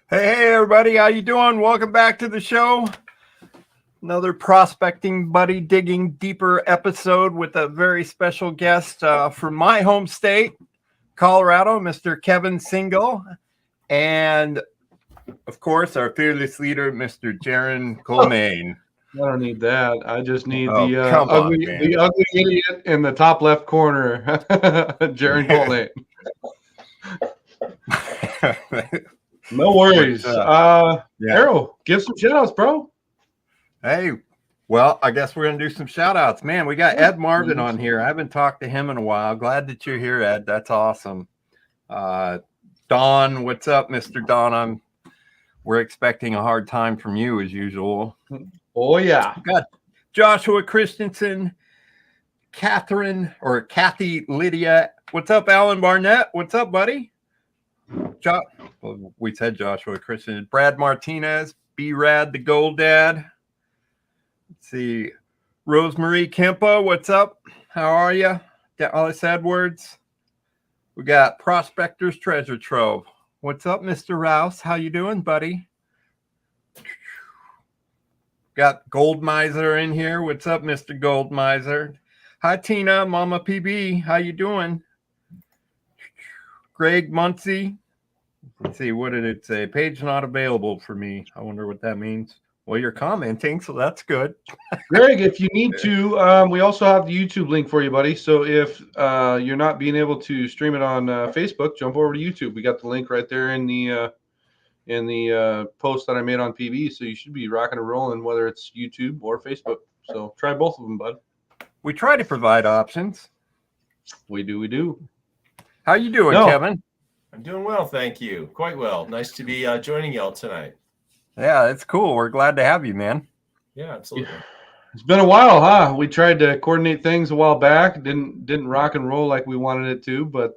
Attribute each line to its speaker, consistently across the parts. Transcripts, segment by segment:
Speaker 1: Hey, everybody, how you doing? Welcome back to the show. Another prospecting buddy digging deeper episode with a very special guest from my home state, Colorado, Mr. Kevin Singel, and of course our fearless leader, Mr. Jaron Colmaine.
Speaker 2: I don't need that. I just need
Speaker 1: Oh,
Speaker 2: the
Speaker 1: come on,
Speaker 2: ugly,
Speaker 1: man.
Speaker 2: the ugly idiot in the top left corner, Jaron Colnay. No worries.
Speaker 1: Yeah.
Speaker 2: Arrow, give some shout outs, bro.
Speaker 1: Hey, well, I guess we're going to do some shout outs. Man, we got Ed Marvin on here. I haven't talked to him in a while. Glad that you're here, Ed. That's awesome. Don, what's up, Mr. Don? We're expecting a hard time from you as usual.
Speaker 2: Oh, yeah.
Speaker 1: We got Joshua Christensen, Kathy Lydia. What's up, Alan Barnett? What's up, buddy? We said Joshua Christensen. Brad Martinez, B-Rad, the Gold Dad. Let's see. Rosemarie Kempa, what's up? How are you? Dallas Edwards. We got Prospectors Treasure Trove. What's up, Mr. Rouse? How you doing, buddy? Got Gold Miser in here. What's up, Mr. Gold Miser? Hi, Tina, Mama PB. How you doing? Greg Muncie. Let's see, what did it say? Page not available for me. I wonder what that means. Well, you're commenting, so that's good.
Speaker 2: Greg, if you need to, we also have the YouTube link for you, buddy. So if you're not being able to stream it on Facebook, jump over to YouTube. We got the link right there in the post that I made on PB. So you should be rocking and rolling, whether it's YouTube or Facebook. So try both of them, bud.
Speaker 1: We try to provide options.
Speaker 2: We do.
Speaker 1: How you doing, Kevin?
Speaker 3: I'm doing well, thank you. Quite well. Nice to be joining y'all tonight.
Speaker 1: Yeah, it's cool. We're glad to have you, man.
Speaker 3: Yeah, absolutely.
Speaker 2: It's been a while, huh? We tried to coordinate things a while back. Didn't rock and roll like we wanted it to, but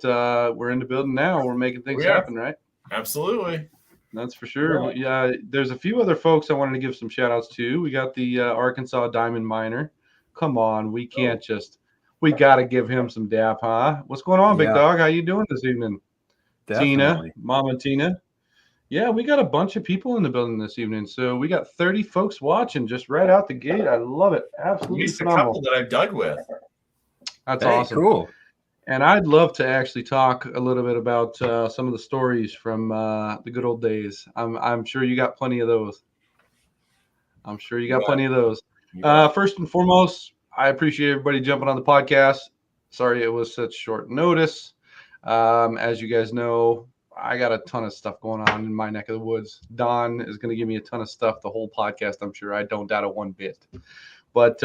Speaker 2: we're in the building now. We're making things happen, right?
Speaker 3: Absolutely.
Speaker 2: That's for sure. Yeah, there's a few other folks I wanted to give some shout outs to. We got the Arkansas Diamond Miner. Come on, we can't we got to give him some dap, huh? What's going on, big dog? How you doing this evening?
Speaker 1: Definitely.
Speaker 2: Tina, Mama Tina. Yeah, we got a bunch of people in the building this evening. So we got 30 folks watching just right out the gate. I love it. Absolutely phenomenal.
Speaker 3: A couple that I've dug with.
Speaker 2: That's awesome.
Speaker 1: Cool.
Speaker 2: And I'd love to actually talk a little bit about some of the stories from the good old days. I'm sure you got plenty of those. First and foremost, I appreciate everybody jumping on the podcast. Sorry it was such short notice. As you guys know, I got a ton of stuff going on in my neck of the woods. Don is going to give me a ton of stuff the whole podcast, I'm sure. I don't doubt it one bit. But,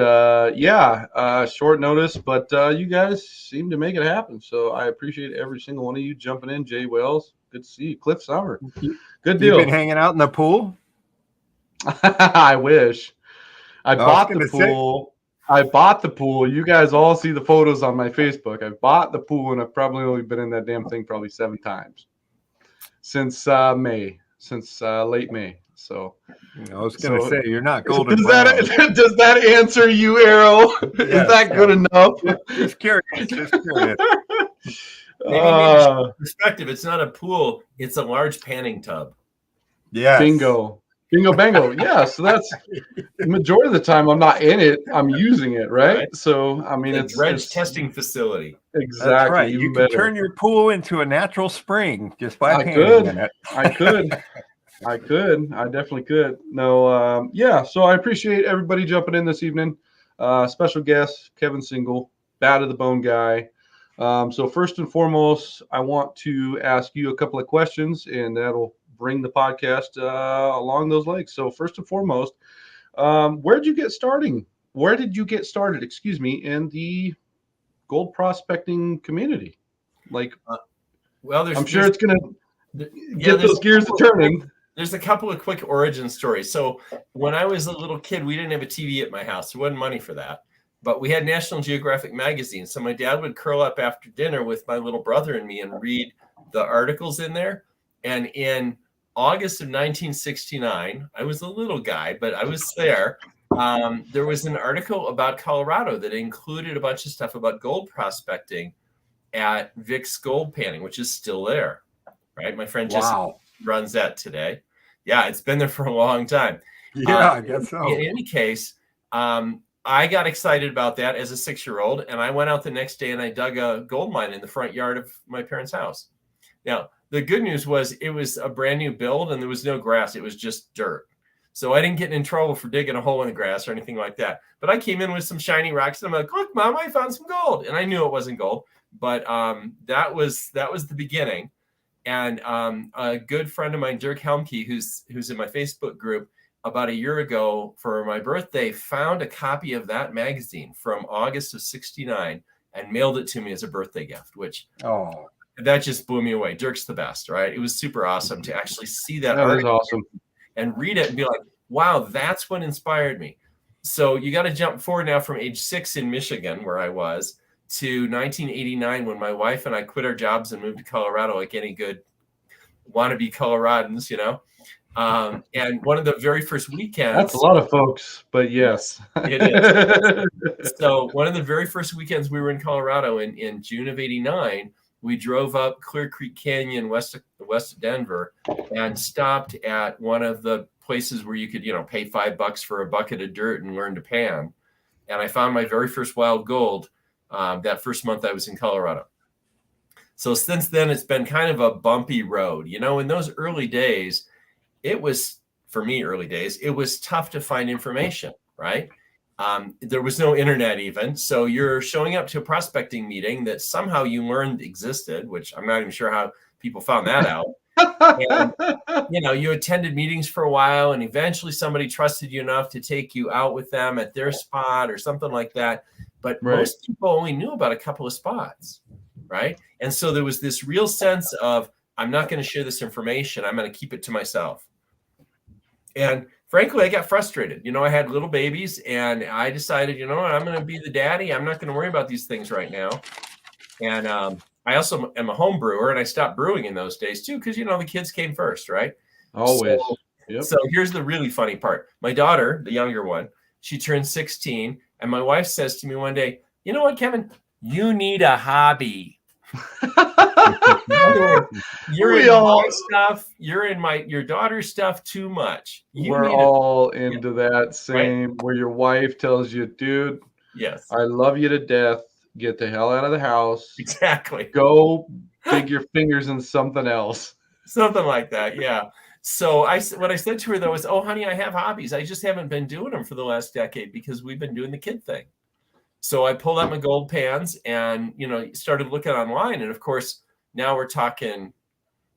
Speaker 2: short notice. But you guys seem to make it happen. So I appreciate every single one of you jumping in. Jay Wells, good to see you. Cliff Summer, good deal.
Speaker 1: You've been hanging out in the pool?
Speaker 2: I wish. I bought the pool. You guys all see the photos on my Facebook. I bought the pool, and I've probably only been in that damn thing 7 times since late May. So
Speaker 1: I was going to say, you're not golden.
Speaker 2: Does that answer you, Arrow? Yes, is that good enough?
Speaker 1: Just curious.
Speaker 3: Maybe perspective. It's not a pool. It's a large panning tub.
Speaker 1: Yeah.
Speaker 2: Bingo, bango. Yeah. So that's the majority of the time I'm not in it. I'm using it. Right. So, I mean, it's
Speaker 3: dredge testing facility.
Speaker 2: Exactly.
Speaker 1: That's right. You can turn your pool into a natural spring just by panning in it.
Speaker 2: I definitely could. No. So I appreciate everybody jumping in this evening. Special guest, Kevin Singel, Bad to the Bone guy. So first and foremost, I want to ask you a couple of questions, and that'll bring the podcast along those legs. So first and foremost, where did you get started, in the gold prospecting community? I'm sure it's going to get those gears turning.
Speaker 3: There's a couple of quick origin stories. So when I was a little kid, we didn't have a TV at my house. There wasn't money for that. But we had National Geographic magazine. So my dad would curl up after dinner with my little brother and me and read the articles in there. And in August of 1969, I was a little guy, but I was there. There was an article about Colorado that included a bunch of stuff about gold prospecting at Vic's Gold Panning, which is still there, right? My friend Jesse runs that today. Yeah, it's been there for a long time.
Speaker 1: Yeah, I guess so.
Speaker 3: In any case, I got excited about that as a 6-year-old, and I went out the next day and I dug a gold mine in the front yard of my parents' house. Now, the good news was it was a brand new build and there was no grass. It was just dirt. So I didn't get in trouble for digging a hole in the grass or anything like that. But I came in with some shiny rocks and I'm like, look, Mom, I found some gold. And I knew it wasn't gold, but that was the beginning. And a good friend of mine, Dirk Helmke, who's in my Facebook group, about a year ago for my birthday, found a copy of that magazine from August of '69 and mailed it to me as a birthday gift, which that just blew me away. Dirk's the best, right? It was super awesome to actually see that article
Speaker 2: awesome.
Speaker 3: and read it and be like, wow, that's what inspired me. So you got to jump forward now from age 6 in Michigan, where I was, to 1989 when my wife and I quit our jobs and moved to Colorado like any good wannabe Coloradans, you know. And one of the very first weekends.
Speaker 2: That's a lot of folks, but yes.
Speaker 3: It is. So one of the very first weekends we were in Colorado in June of '89, we drove up Clear Creek Canyon west of Denver and stopped at one of the places where you could, pay $5 for a bucket of dirt and learn to pan. And I found my very first wild gold that first month I was in Colorado. So since then, it's been kind of a bumpy road. In those early days, it was tough to find information, right? There was no internet even. So you're showing up to a prospecting meeting that somehow you learned existed, which I'm not even sure how people found that out. And, you attended meetings for a while and eventually somebody trusted you enough to take you out with them at their spot or something like that. But most people only knew about a couple of spots, right? And so there was this real sense of, I'm not going to share this information. I'm going to keep it to myself. And frankly, I got frustrated. I had little babies and I decided, I'm going to be the daddy. I'm not going to worry about these things right now. And I also am a home brewer and I stopped brewing in those days too, because, the kids came first, right?
Speaker 2: Always.
Speaker 3: So here's the really funny part. My daughter, the younger one, she turned 16 and my wife says to me one day, you know what, Kevin, you need a hobby. You're in my stuff. You're in your daughter's stuff too much.
Speaker 2: We're all into that same, right? Where your wife tells you, dude,
Speaker 3: yes,
Speaker 2: I love you to death. Get the hell out of the house.
Speaker 3: Exactly.
Speaker 2: Go dig your fingers in something else.
Speaker 3: Something like that. Yeah. So what I said to her though is, oh, honey, I have hobbies. I just haven't been doing them for the last decade because we've been doing the kid thing. So I pulled out my gold pans and, started looking online. And of course, now we're talking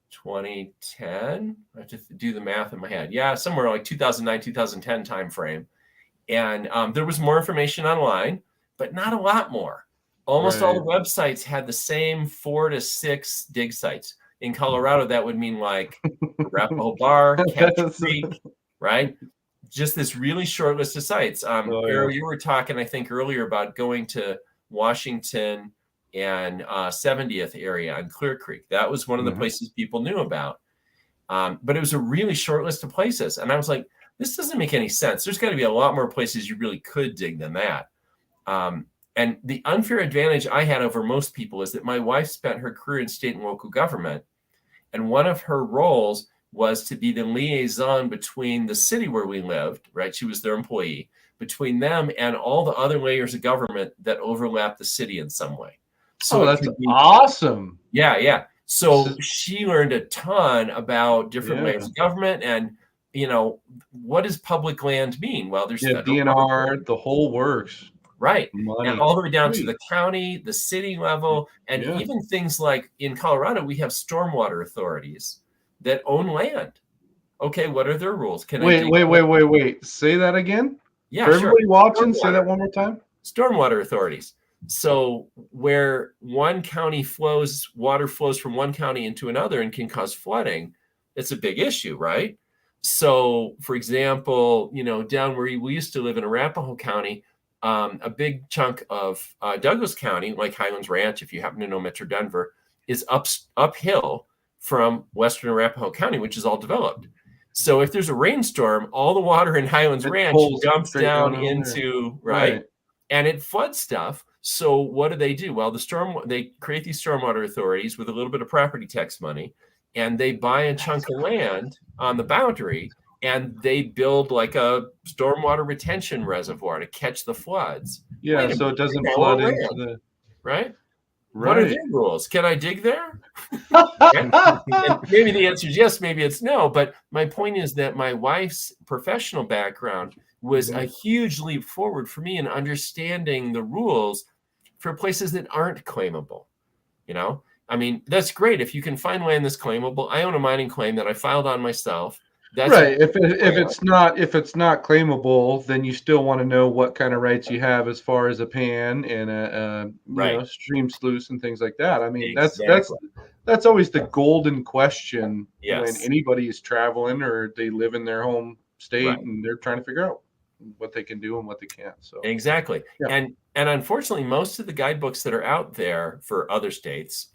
Speaker 3: 2010. I have to do the math in my head. Yeah, somewhere like 2009, 2010 timeframe. And there was more information online, but not a lot more. Almost all the websites had the same 4 to 6 dig sites. In Colorado, that would mean like Arapahoe Bar, Capture Creek, right? Just this really short list of sites. Arrow, you were talking, I think, earlier about going to Washington and 70th area on Clear Creek. That was one of the places people knew about. But it was a really short list of places. And I was like, this doesn't make any sense. There's got to be a lot more places you really could dig than that. And the unfair advantage I had over most people is that my wife spent her career in state and local government. And one of her roles was to be the liaison between the city where we lived, right? She was their employee, between them and all the other layers of government that overlap the city in some way. So
Speaker 2: that's awesome.
Speaker 3: Yeah. So she learned a ton about different layers of government and, what does public land mean? Well, there's
Speaker 2: DNR, the whole works.
Speaker 3: Right.
Speaker 2: Money.
Speaker 3: And all the way down to the county, the city level, and even things like in Colorado, we have stormwater authorities that own land. Okay, what are their rules?
Speaker 2: Wait. Say that again?
Speaker 3: Yeah,
Speaker 2: for everybody watching, say that one more time.
Speaker 3: Stormwater authorities. So where one county water flows from one county into another and can cause flooding, it's a big issue, right? So, for example, down where we used to live in Arapahoe County, a big chunk of Douglas County, like Highlands Ranch, if you happen to know Metro Denver, is uphill from western Arapahoe County, which is all developed. So if there's a rainstorm, all the water in Highlands Ranch dumps down into, right? And it floods stuff. So what do? Well, they create these stormwater authorities with a little bit of property tax money. and they buy a chunk of land on the boundary, and they build like a stormwater retention reservoir to catch the floods.
Speaker 2: Yeah,
Speaker 3: Wait a
Speaker 2: so
Speaker 3: minute,
Speaker 2: it doesn't
Speaker 3: they're
Speaker 2: flood
Speaker 3: our
Speaker 2: into
Speaker 3: land,
Speaker 2: the
Speaker 3: right? What are
Speaker 2: right.
Speaker 3: their rules? Can I dig there? And maybe the answer is yes, maybe it's no. But my point is that my wife's professional background was a huge leap forward for me in understanding the rules for places that aren't claimable. You know, I mean, that's great if you can find land that's claimable. I own a mining claim that I filed on myself. That's
Speaker 2: Right. If it's not claimable, then you still want to know what kind of rights you have as far as a pan and a
Speaker 3: right.
Speaker 2: stream sluice and things like that. I mean,
Speaker 3: Exactly.
Speaker 2: that's always the golden question when
Speaker 3: Yes.
Speaker 2: anybody is traveling or they live in their home state
Speaker 3: Right.
Speaker 2: and they're trying to figure out what they can do and what they can't. So
Speaker 3: Exactly.
Speaker 2: yeah.
Speaker 3: And unfortunately, most of the guidebooks that are out there for other states,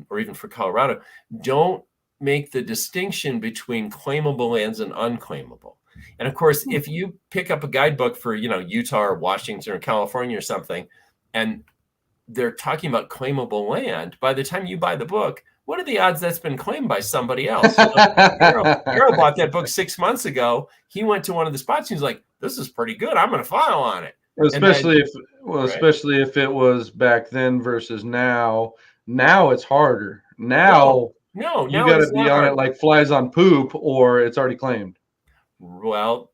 Speaker 3: or even for Colorado, don't make the distinction between claimable lands and unclaimable. And of course, if you pick up a guidebook for, Utah or Washington or California or something, and they're talking about claimable land, by the time you buy the book, what are the odds that's been claimed by somebody else? Harold bought that book 6 months ago. He went to one of the spots. He's like, "This is pretty good. I'm going to file on it."
Speaker 2: Especially
Speaker 3: Right.
Speaker 2: especially if it was back then versus now. Now it's harder. Now
Speaker 3: No,
Speaker 2: you
Speaker 3: now
Speaker 2: got
Speaker 3: it
Speaker 2: to
Speaker 3: is
Speaker 2: be
Speaker 3: not
Speaker 2: on it
Speaker 3: hard.
Speaker 2: like flies on poop, or it's already claimed.
Speaker 3: Well,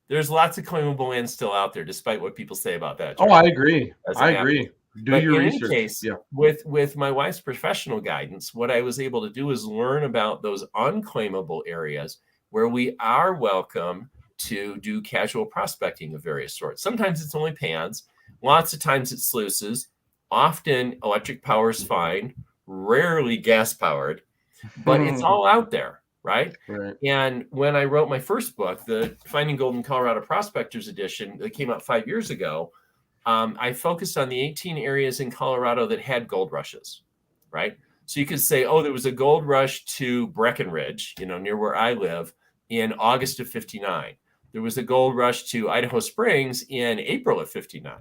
Speaker 3: there's lots of claimable land still out there, despite what people say about that.
Speaker 2: Oh, I agree.
Speaker 3: Doesn't
Speaker 2: I
Speaker 3: happen.
Speaker 2: agree. Do
Speaker 3: But
Speaker 2: your
Speaker 3: in any
Speaker 2: research.
Speaker 3: case,
Speaker 2: Yeah.
Speaker 3: with my wife's professional guidance, what I was able to do is learn about those unclaimable areas where we are welcome to do casual prospecting of various sorts. Sometimes it's only pans. Lots of times it's sluices. Often electric power is fine, rarely gas powered, but it's all out there, right?
Speaker 2: Right.
Speaker 3: And when I wrote my first book, the Finding Gold in Colorado Prospectors edition that came out 5 years ago, I focused on the 18 areas in Colorado that had gold rushes, right? So you could say, oh, there was a gold rush to Breckenridge, near where I live, in August of 59. There was a gold rush to Idaho Springs in April of 59.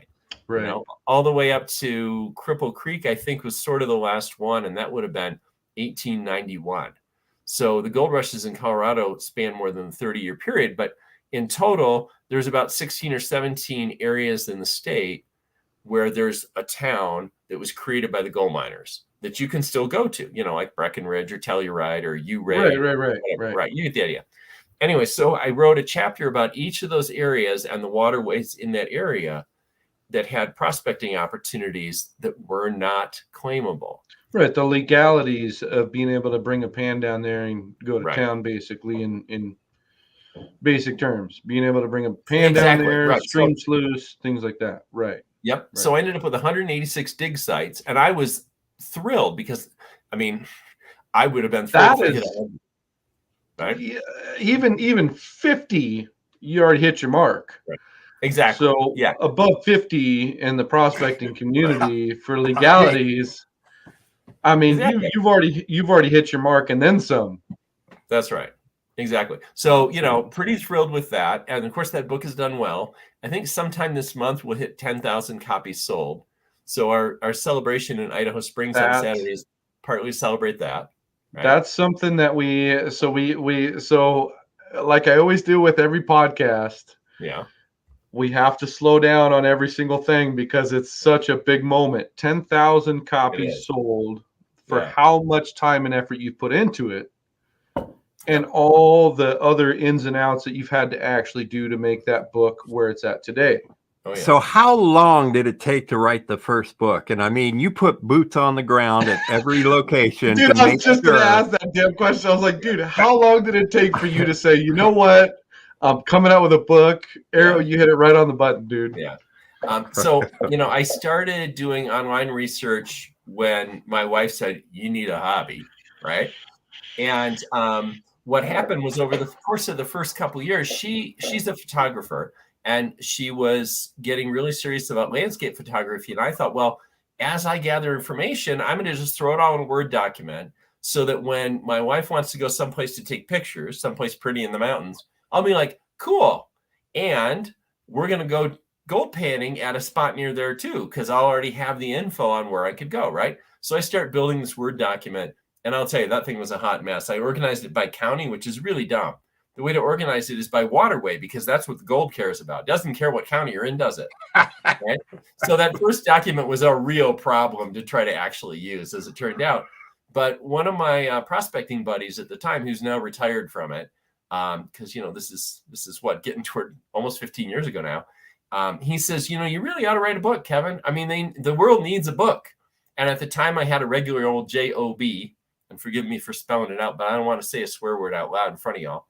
Speaker 2: Right.
Speaker 3: All the way up to Cripple Creek, I think, was sort of the last one, and that would have been 1891. So the gold rushes in Colorado span more than a 30-year period, but in total, there's about 16 or 17 areas in the state where there's a town that was created by the gold miners that you can still go to, like Breckenridge or Telluride or Ouray. Right. You get the idea. Anyway, so I wrote a chapter about each of those areas and the waterways in that area that had prospecting opportunities that were not claimable.
Speaker 2: Right. The legalities of being able to bring a pan down there and go to town, basically, in basic terms, being able to bring a pan down there, stream sluice, things like that. Right.
Speaker 3: Yep. Right. So I ended up with 186 dig sites, and I was thrilled because, I would have been thrilled to hit 100. Right?
Speaker 2: Even 50, you already hit your mark.
Speaker 3: Right. Exactly.
Speaker 2: So above 50 in the prospecting community for legalities, you've already hit your mark and then some.
Speaker 3: That's right. Exactly. So, pretty thrilled with that. And of course, that book has done well. I think sometime this month we'll hit 10,000 copies sold. So our celebration in Idaho Springs on Saturday is partly to celebrate that.
Speaker 2: Right? That's something that we like I always do with every podcast.
Speaker 3: Yeah.
Speaker 2: We have to slow down on every single thing because it's such a big moment. 10,000 copies sold for how much time and effort you put into it. And all the other ins and outs that you've had to actually do to make that book where it's at today.
Speaker 1: Oh, yeah. So how long did it take to write the first book? And you put boots on the ground at every location.
Speaker 2: Dude, I was just going to ask that damn question. I was like, dude, how long did it take for you to say, you know what? I'm coming out with a book. Arrow, you hit it right on the button, dude.
Speaker 3: Yeah. So, I started doing online research when my wife said, you need a hobby, right? And what happened was over the course of the first couple of years, she's a photographer, and she was getting really serious about landscape photography. And I thought, well, as I gather information, I'm going to just throw it all in a Word document so that when my wife wants to go someplace to take pictures, someplace pretty in the mountains, I'll be like, cool. And we're going to go gold panning at a spot near there too, because I'll already have the info on where I could go, right? So I start building this Word document. And I'll tell you, that thing was a hot mess. I organized it by county, which is really dumb. The way to organize it is by waterway, because that's what the gold cares about. It doesn't care what county you're in, does it? Right? So that first document was a real problem to try to actually use, as it turned out. But one of my prospecting buddies at the time, who's now retired from it, because this is what, getting toward almost 15 years ago now. He says, you really ought to write a book, Kevin. I mean, the world needs a book. And at the time, I had a regular old JOB, and forgive me for spelling it out, but I don't want to say a swear word out loud in front of y'all.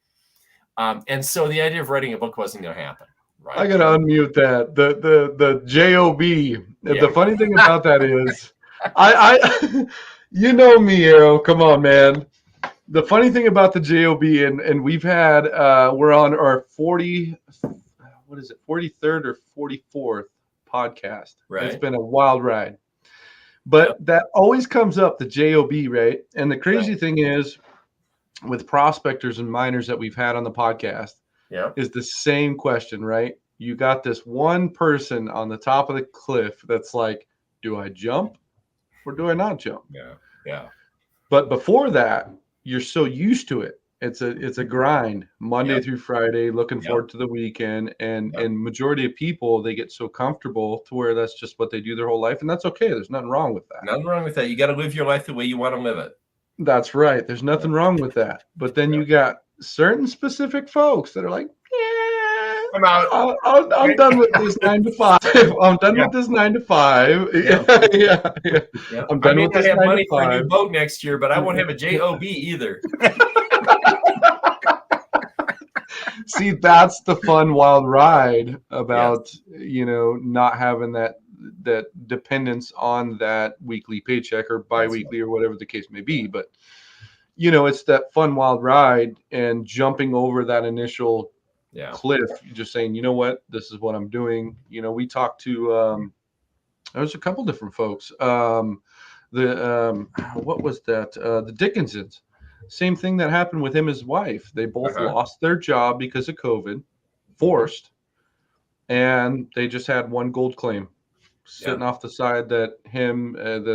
Speaker 3: And so the idea of writing a book wasn't going to happen. Right?
Speaker 2: I gotta unmute that. The JOB.
Speaker 3: Yeah.
Speaker 2: The funny thing about that is, I you know me, Arrow. Come on, man. The funny thing about the JOB, and we've had we're on our 43rd or 44th podcast.
Speaker 3: Right.
Speaker 2: It's been a wild ride. But that always comes up, the JOB, right? And the crazy thing is, with prospectors and miners that we've had on the podcast, is the same question, right? You got this one person on the top of the cliff that's like, do I jump or do I not jump?
Speaker 3: Yeah.
Speaker 2: But before that, you're so used to it. It's a grind, Monday through Friday, looking forward to the weekend. And majority of people, they get so comfortable to where that's just what they do their whole life. And that's okay. There's nothing wrong with that.
Speaker 3: Nothing wrong with that. You got to live your life the way you want to live it.
Speaker 2: That's right. There's nothing wrong with that. But then you got certain specific folks that are like,
Speaker 3: I'm out.
Speaker 2: I'm done with this 9 to 5. I'm done with this 9 to 5. Yeah. I'm done with this 9 to 5. I may not have money for a new
Speaker 3: boat next year, but I won't have a JOB either.
Speaker 2: See, that's the fun wild ride about not having that dependence on that weekly paycheck or biweekly or whatever the case may be. But it's that fun wild ride and jumping over that initial cliff, just saying, you know what, this is what I'm doing. We talked to there's a couple different folks. What was that? The Dickinsons. Same thing that happened with him and his wife. They both lost their job because of COVID, forced, and they just had one gold claim sitting off the side that him and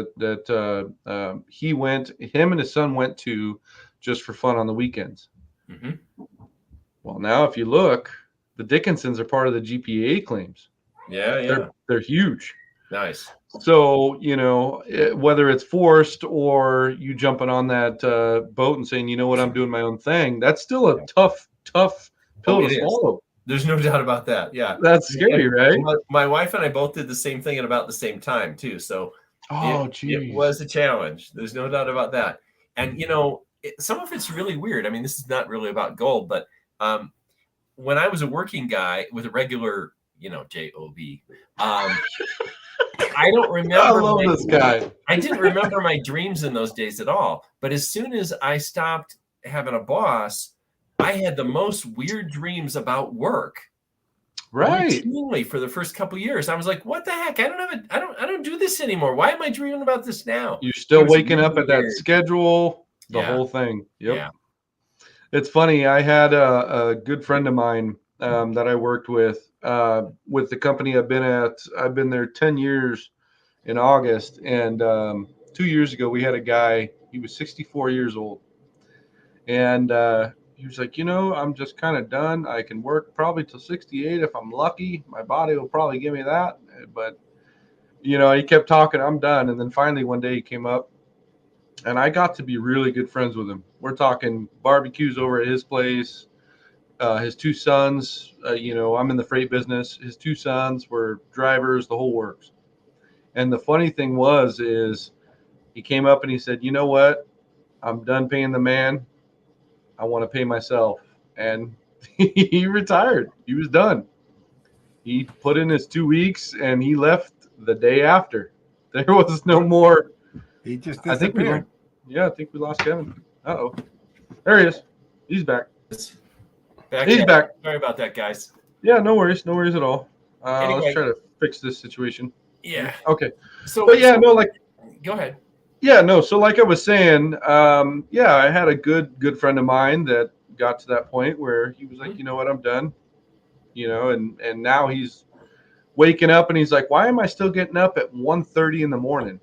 Speaker 2: his son went to just for fun on the weekends. Mm-hmm. Well, now if you look, the Dickinsons are part of the GPA claims.
Speaker 3: Yeah.
Speaker 2: They're huge.
Speaker 3: Nice.
Speaker 2: So, whether it's forced or you jumping on that boat and saying, you know what, I'm doing my own thing, that's still a tough pill to swallow.
Speaker 3: There's no doubt about that. Yeah.
Speaker 2: That's scary, right?
Speaker 3: My wife and I both did the same thing at about the same time, too. So it was a challenge. There's no doubt about that. And, some of it's really weird. I mean, this is not really about gold, but when I was a working guy with a regular, JOB, I don't remember.
Speaker 2: I love this guy.
Speaker 3: I didn't remember my dreams in those days at all. But as soon as I stopped having a boss, I had the most weird dreams about work.
Speaker 2: Right.
Speaker 3: Routinely for the first couple of years. I was like, what the heck? I don't do this anymore. Why am I dreaming about this now?
Speaker 2: You're still waking up at that schedule, the whole thing. Yep. Yeah. It's funny. I had a good friend of mine that I worked with the company I've been at. I've been there 10 years in August. And 2 years ago, we had a guy, he was 64 years old. And he was like, I'm just kind of done. I can work probably till 68 if I'm lucky. My body will probably give me that. But, he kept talking, I'm done. And then finally one day he came up and I got to be really good friends with him. We're talking barbecues over at his place. His two sons, I'm in the freight business. His two sons were drivers, the whole works. And the funny thing is he came up and he said, you know what? I'm done paying the man. I want to pay myself. And he retired. He was done. He put in his 2 weeks and he left the day after. There was no more.
Speaker 1: He just disappeared.
Speaker 2: I think we lost Kevin. Uh-oh. There he is. He's back. He's back.
Speaker 3: Sorry about that, guys.
Speaker 2: Yeah, no worries. No worries at all.
Speaker 3: Anyway.
Speaker 2: Let's try to fix this situation.
Speaker 3: Yeah.
Speaker 2: Okay.
Speaker 3: So, go ahead.
Speaker 2: Yeah, no. So like I was saying, I had a good friend of mine that got to that point where he was like, you know what, I'm done. And now he's waking up and he's like, why am I still getting up at 1:30 in the morning?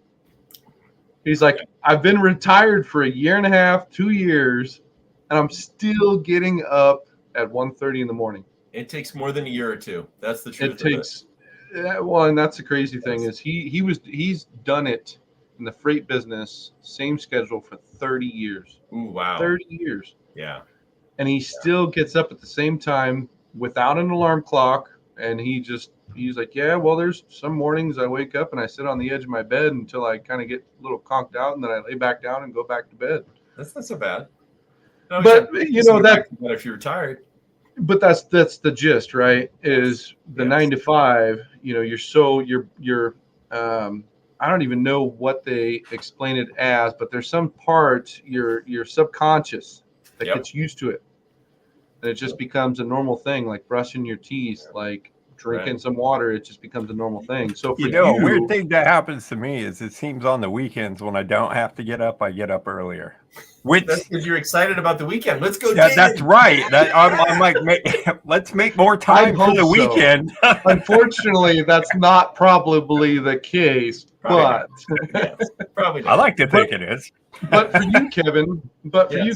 Speaker 2: He's like, I've been retired for a year and a half, 2 years, and I'm still getting up at 1:30 in the morning.
Speaker 3: It takes more than a year or two. That's the truth.
Speaker 2: It takes, well, and that's the crazy thing is he's done it in the freight business, same schedule for 30 years.
Speaker 3: Ooh, wow.
Speaker 2: 30 years.
Speaker 3: Yeah.
Speaker 2: And he still gets up at the same time without an alarm clock. And he's like, yeah, well, there's some mornings I wake up and I sit on the edge of my bed until I kind of get a little conked out, and then I lay back down and go back to bed.
Speaker 3: That's not so bad. No,
Speaker 2: But you know that.
Speaker 3: But if you're retired.
Speaker 2: But that's the gist, right? Is the 9 to 5? You know, you're I don't even know what they explain it as, but there's some part your subconscious that gets used to it, and it just becomes a normal thing, like brushing your teeth, like drinking some water. It just becomes a normal thing. So for
Speaker 1: a weird thing that happens to me is it seems on the weekends when I don't have to get up, I get up earlier. Which
Speaker 3: that's because you're excited about the weekend. Let's go.
Speaker 1: That's right. I'm like, let's make more time for the weekend.
Speaker 2: So. Unfortunately, that's not probably the case. Probably
Speaker 3: probably.
Speaker 1: I like to think it is.
Speaker 2: But for you,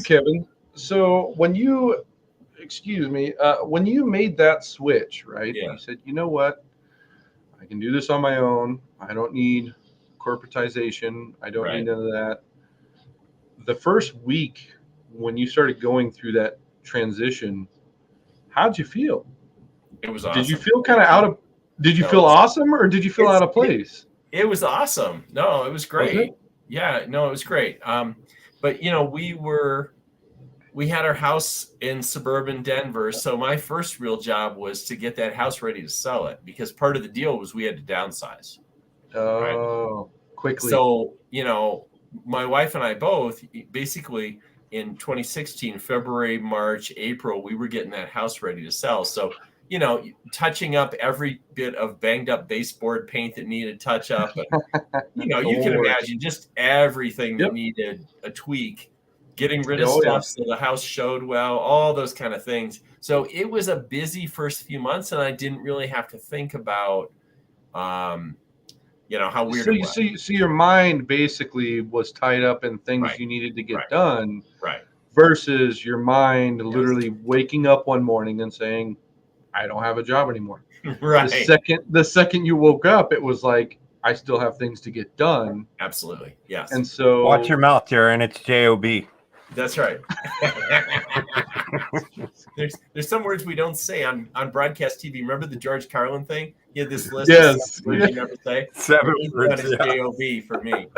Speaker 2: Kevin. So when you made that switch, right?
Speaker 3: Yeah.
Speaker 2: You said, you know what? I can do this on my own. I don't need corporatization. I don't need none of that. The first week when you started going through that transition, how'd you feel?
Speaker 3: It was awesome.
Speaker 2: Did you feel kind of feel awesome, or did you feel out of place?
Speaker 3: It was awesome. No, it was great. Yeah, no, it was great. But you know, we had our house in suburban Denver. So my first real job was to get that house ready to sell it, because part of the deal was we had to downsize.
Speaker 2: Quickly.
Speaker 3: So, you know, my wife and I both basically in 2016, February, March, April, we were getting that house ready to sell. So, you know, touching up every bit of banged up baseboard paint that needed touch up. And, you know, you can imagine just everything that needed a tweak, getting rid of stuff so the house showed well, all those kind of things. So it was a busy first few months, and I didn't really have to think about, you know, how weird it was.
Speaker 2: So your mind basically was tied up in things you needed to get done, versus your mind literally waking up one morning and saying, I don't have a job anymore. The second you woke up, it was like, I still have things to get done.
Speaker 3: Absolutely. Yes.
Speaker 2: And so
Speaker 1: watch your mouth, Jaron. It's JOB.
Speaker 3: That's right. There's some words we don't say on broadcast TV. Remember the George Carlin thing? He had this list of words you never say.
Speaker 1: 7 words.
Speaker 3: JOB for me.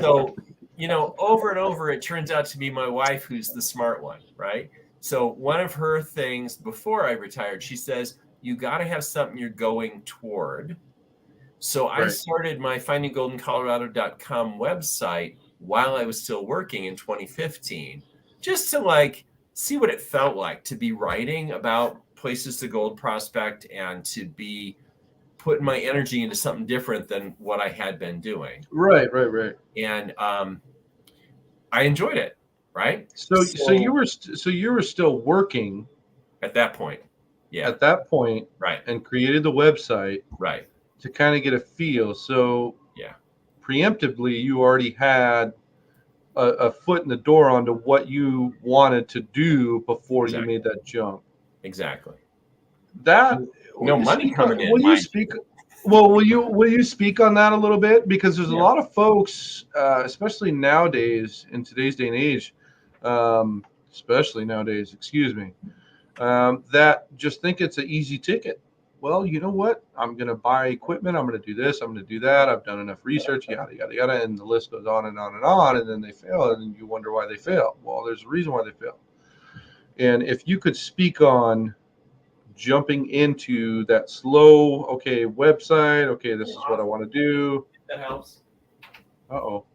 Speaker 3: So, you know, over and over, it turns out to be my wife who's the smart one, right? So one of her things before I retired, she says, you got to have something you're going toward. So I started my findinggoldencolorado.com website while I was still working in 2015, just to like see what it felt like to be writing about places to gold prospect and to be putting my energy into something different than what I had been doing.
Speaker 2: Right.
Speaker 3: And I enjoyed it. Right.
Speaker 2: So you were still working
Speaker 3: at that point. Yeah.
Speaker 2: At that point.
Speaker 3: Right.
Speaker 2: And created the website.
Speaker 3: Right.
Speaker 2: To kind of get a feel. So preemptively, you already had a foot in the door onto what you wanted to do before you made that jump.
Speaker 3: Exactly.
Speaker 2: That
Speaker 3: no money coming in.
Speaker 2: Will you speak? Well, will you speak on that a little bit? Because there's a lot of folks, especially nowadays in today's day and age, that just think it's an easy ticket. Well, you know what? I'm going to buy equipment. I'm going to do this. I'm going to do that. I've done enough research, yada, yada, yada. And the list goes on and on and on. And then they fail. And then you wonder why they fail. Well, there's a reason why they fail. And if you could speak on jumping into that slow, website. This is what I want to do.
Speaker 3: That helps.
Speaker 2: Uh-oh.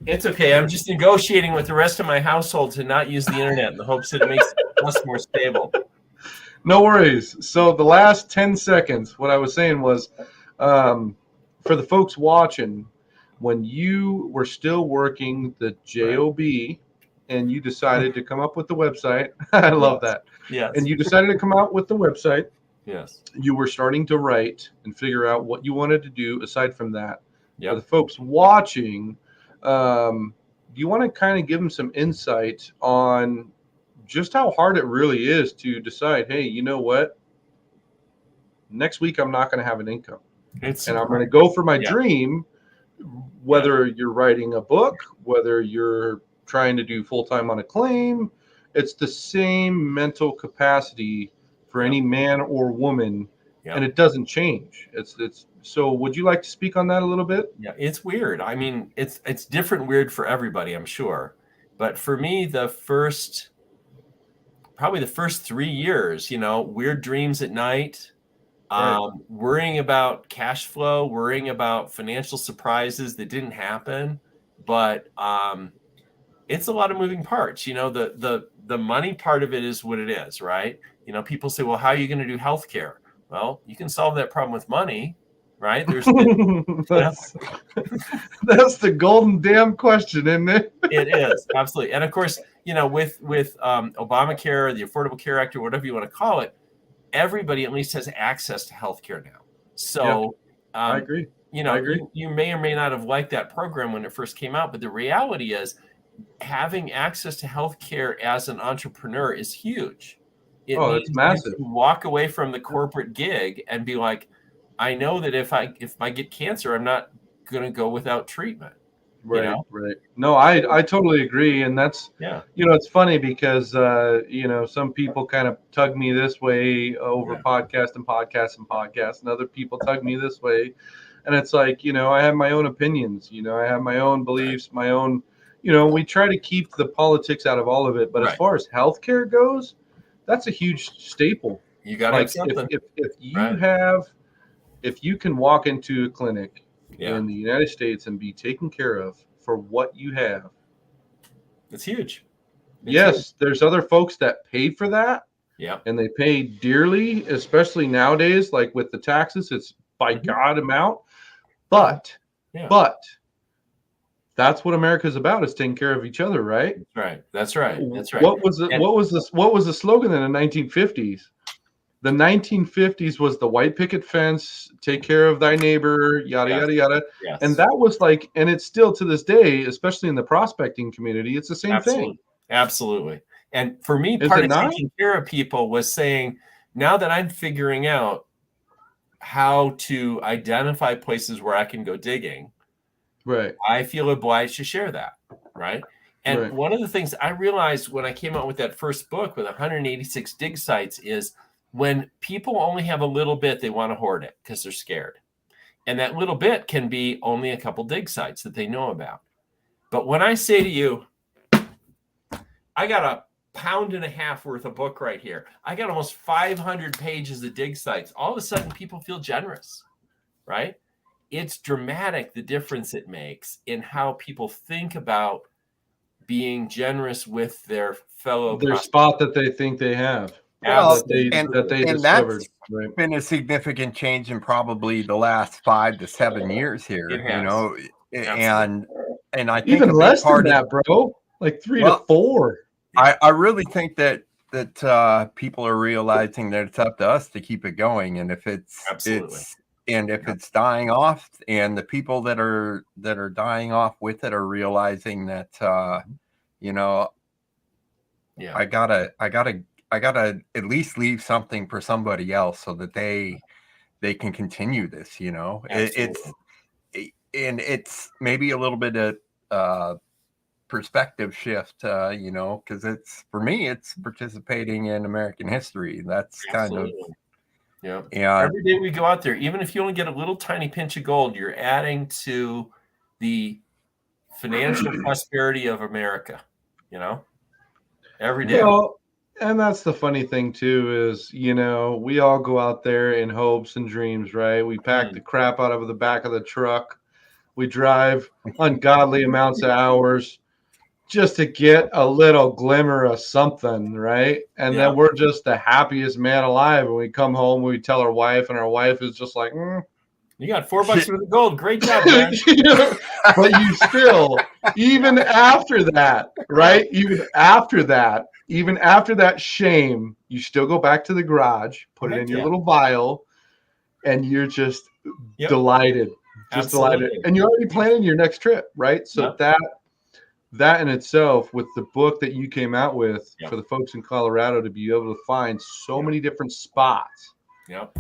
Speaker 3: It's okay. I'm just negotiating with the rest of my household to not use the internet in the hopes that it makes us more stable.
Speaker 2: No worries. So the last 10 seconds, what I was saying was, for the folks watching, when you were still working the JOB and you decided to come up with the website, I love that.
Speaker 3: Yes.
Speaker 2: And you decided to come out with the website.
Speaker 3: Yes.
Speaker 2: You were starting to write and figure out what you wanted to do aside from that. for the folks watching, do you want to kind of give them some insight on just how hard it really is to decide, hey, you know what? Next week, I'm not going to have an income. And I'm going to go for my dream, whether you're writing a book, whether you're trying to do full-time on a claim. It's the same mental capacity for any man or woman, and it doesn't change. It's so would you like to speak on that a little bit?
Speaker 3: Yeah, it's weird. I mean, it's different weird for everybody, I'm sure. But for me, probably the first 3 years, weird dreams at night, worrying about cash flow, worrying about financial surprises that didn't happen. But it's a lot of moving parts. The money part of it is what it is, right? People say, well, how are you going to do healthcare? Well, you can solve that problem with money, right? There's
Speaker 2: that's the golden damn question, isn't it?
Speaker 3: It is, absolutely. And of course, with Obamacare, the Affordable Care Act, or whatever you want to call it, everybody at least has access to healthcare now. So
Speaker 2: I agree.
Speaker 3: I agree. You may or may not have liked that program when it first came out, but the reality is having access to healthcare as an entrepreneur is huge.
Speaker 2: It's massive.
Speaker 3: You can walk away from the corporate gig and be like, I know that if I get cancer, I'm not going to go without treatment.
Speaker 2: Right. No, I totally agree. And that's, it's funny because, some people kind of tug me this way over podcast, and other people tug me this way. And it's like, I have my own opinions, I have my own beliefs, my own, we try to keep the politics out of all of it. But as far as healthcare goes, that's a huge staple.
Speaker 3: You got to have something.
Speaker 2: If you can walk into a clinic in the United States and be taken care of for what you have,
Speaker 3: it's huge.
Speaker 2: There's other folks that pay for that. And they pay dearly, especially nowadays, like with the taxes, it's by God amount. But that's what America's about, is taking care of each other, right?
Speaker 3: That's right.
Speaker 2: What was the slogan in the 1950s? The 1950s was the white picket fence, take care of thy neighbor, yada, yada, yada.
Speaker 3: Yes.
Speaker 2: And that was like, and it's still to this day, especially in the prospecting community, it's the same thing.
Speaker 3: Absolutely. And for me, part of taking care of people was saying, now that I'm figuring out how to identify places where I can go digging, I feel obliged to share that, right? And one of the things I realized when I came out with that first book with 186 dig sites is, when people only have a little bit, they want to hoard it because they're scared. And that little bit can be only a couple dig sites that they know about. But when I say to you, I got 1.5 pounds worth of book right here, I got almost 500 pages of dig sites, all of a sudden people feel generous, right? It's dramatic, the difference it makes in how people think about being generous with their fellow
Speaker 2: spot that they think they have.
Speaker 1: Well,
Speaker 2: that they
Speaker 1: and
Speaker 2: discovered.
Speaker 1: That's been a significant change in probably the last 5 to 7 years here. And I think
Speaker 2: even less than that, bro. Like 3 to 4.
Speaker 1: I really think that people are realizing that it's up to us to keep it going, and if it's dying off, and the people that are dying off with it are realizing that I gotta at least leave something for somebody else so that they can continue this. It's maybe a little bit of perspective shift, because it's, for me, it's participating in American history. That's kind of
Speaker 3: every day we go out there, even if you only get a little tiny pinch of gold, you're adding to the financial prosperity of America. Every day.
Speaker 2: And that's the funny thing too, is, we all go out there in hopes and dreams, right? We pack the crap out of the back of the truck. We drive ungodly amounts of hours just to get a little glimmer of something, right? And then we're just the happiest man alive. And we come home, we tell our wife, and our wife is just like,
Speaker 3: You got $4 worth of gold. Great job, man.
Speaker 2: But you still, even after that, right? Even after that shame, you still go back to the garage, put it in your little vial, and you're just delighted Just to light it. And you're already planning your next trip, right? So that in itself, with the book that you came out with for the folks in Colorado to be able to find so many different spots.
Speaker 3: Yep.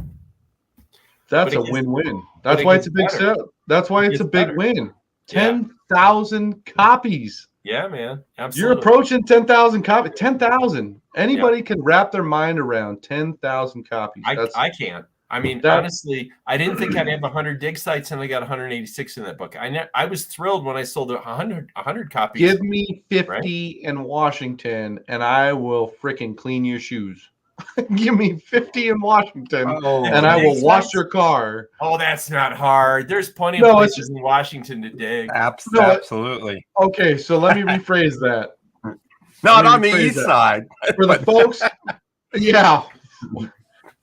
Speaker 2: That's a win-win. That's why it's a big sale. That's why it's a big win. 10,000 copies.
Speaker 3: Yeah, man. Absolutely.
Speaker 2: You're approaching 10,000 copies. 10,000. Anybody can wrap their mind around 10,000 copies.
Speaker 3: I can't. I mean, honestly, I didn't think I'd have 100 dig sites, and I got 186 in that book. I was thrilled when I sold 100 copies.
Speaker 2: Give me 50 in Washington, and I will freaking clean your shoes. Give me 50 in Washington, and I will wash your car.
Speaker 3: Oh, that's not hard. There's plenty of places in Washington to dig.
Speaker 1: Absolutely.
Speaker 2: Okay, so let me rephrase that.
Speaker 1: Not on the east side.
Speaker 2: For the folks,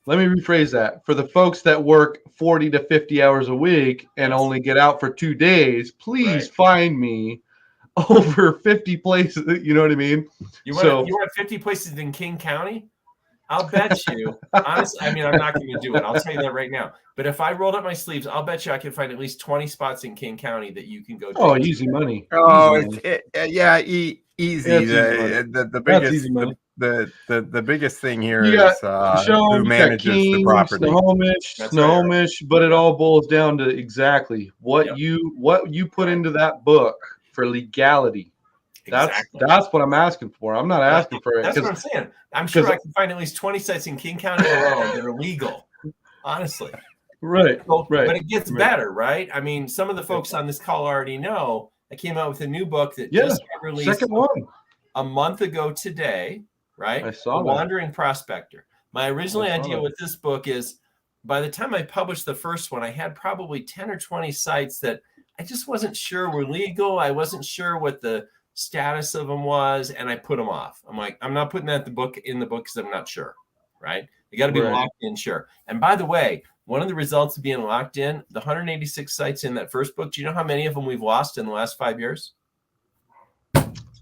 Speaker 2: let me rephrase that. For the folks that work 40 to 50 hours a week and only get out for 2 days, please find me over 50 places. You know what I mean?
Speaker 3: You want 50 places in King County? I'll bet you. Honestly, I mean, I'm not going to do it. I'll tell you that right now. But if I rolled up my sleeves, I'll bet you I can find at least 20 spots in King County that you can go to.
Speaker 2: Oh, easy money.
Speaker 1: Oh,
Speaker 2: easy
Speaker 1: easy. The biggest the biggest thing here is who manages the property.
Speaker 2: Snohomish, but it all boils down to exactly what you put into that book for legality. That's what I'm asking for. I'm not asking for it.
Speaker 3: That's what I'm saying. I'm sure I can find at least 20 sites in King County alone that are legal. Honestly.
Speaker 2: Right.
Speaker 3: But it gets better, right? I mean, some of the folks on this call already know I came out with a new book that just got released a month ago today, right?
Speaker 2: I saw
Speaker 3: The Wandering Prospector. My original idea with this book is by the time I published the first one, I had probably 10 or 20 sites that I just wasn't sure were legal. I wasn't sure what the status of them was, and I put them off. I'm like, I'm not putting that in the book because I'm not sure, right? You got to be locked in, sure. And by the way, one of the results of being locked in, the 186 sites in that first book, do you know how many of them we've lost in the last 5 years?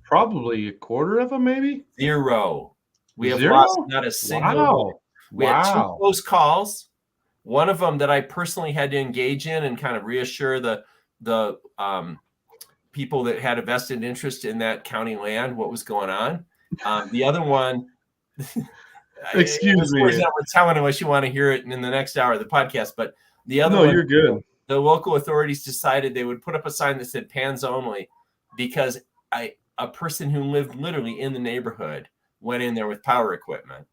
Speaker 2: Probably a quarter of them, maybe?
Speaker 3: 0. We have lost not a single one. We had 2 close calls. One of them that I personally had to engage in and kind of reassure the people that had a vested interest in that county land, what was going on. The other one,
Speaker 2: excuse me,
Speaker 3: we're telling them unless you want to hear it in the next hour of the podcast. But the other one,
Speaker 2: you're good.
Speaker 3: The local authorities decided they would put up a sign that said "Pans Only" because a person who lived literally in the neighborhood went in there with power equipment.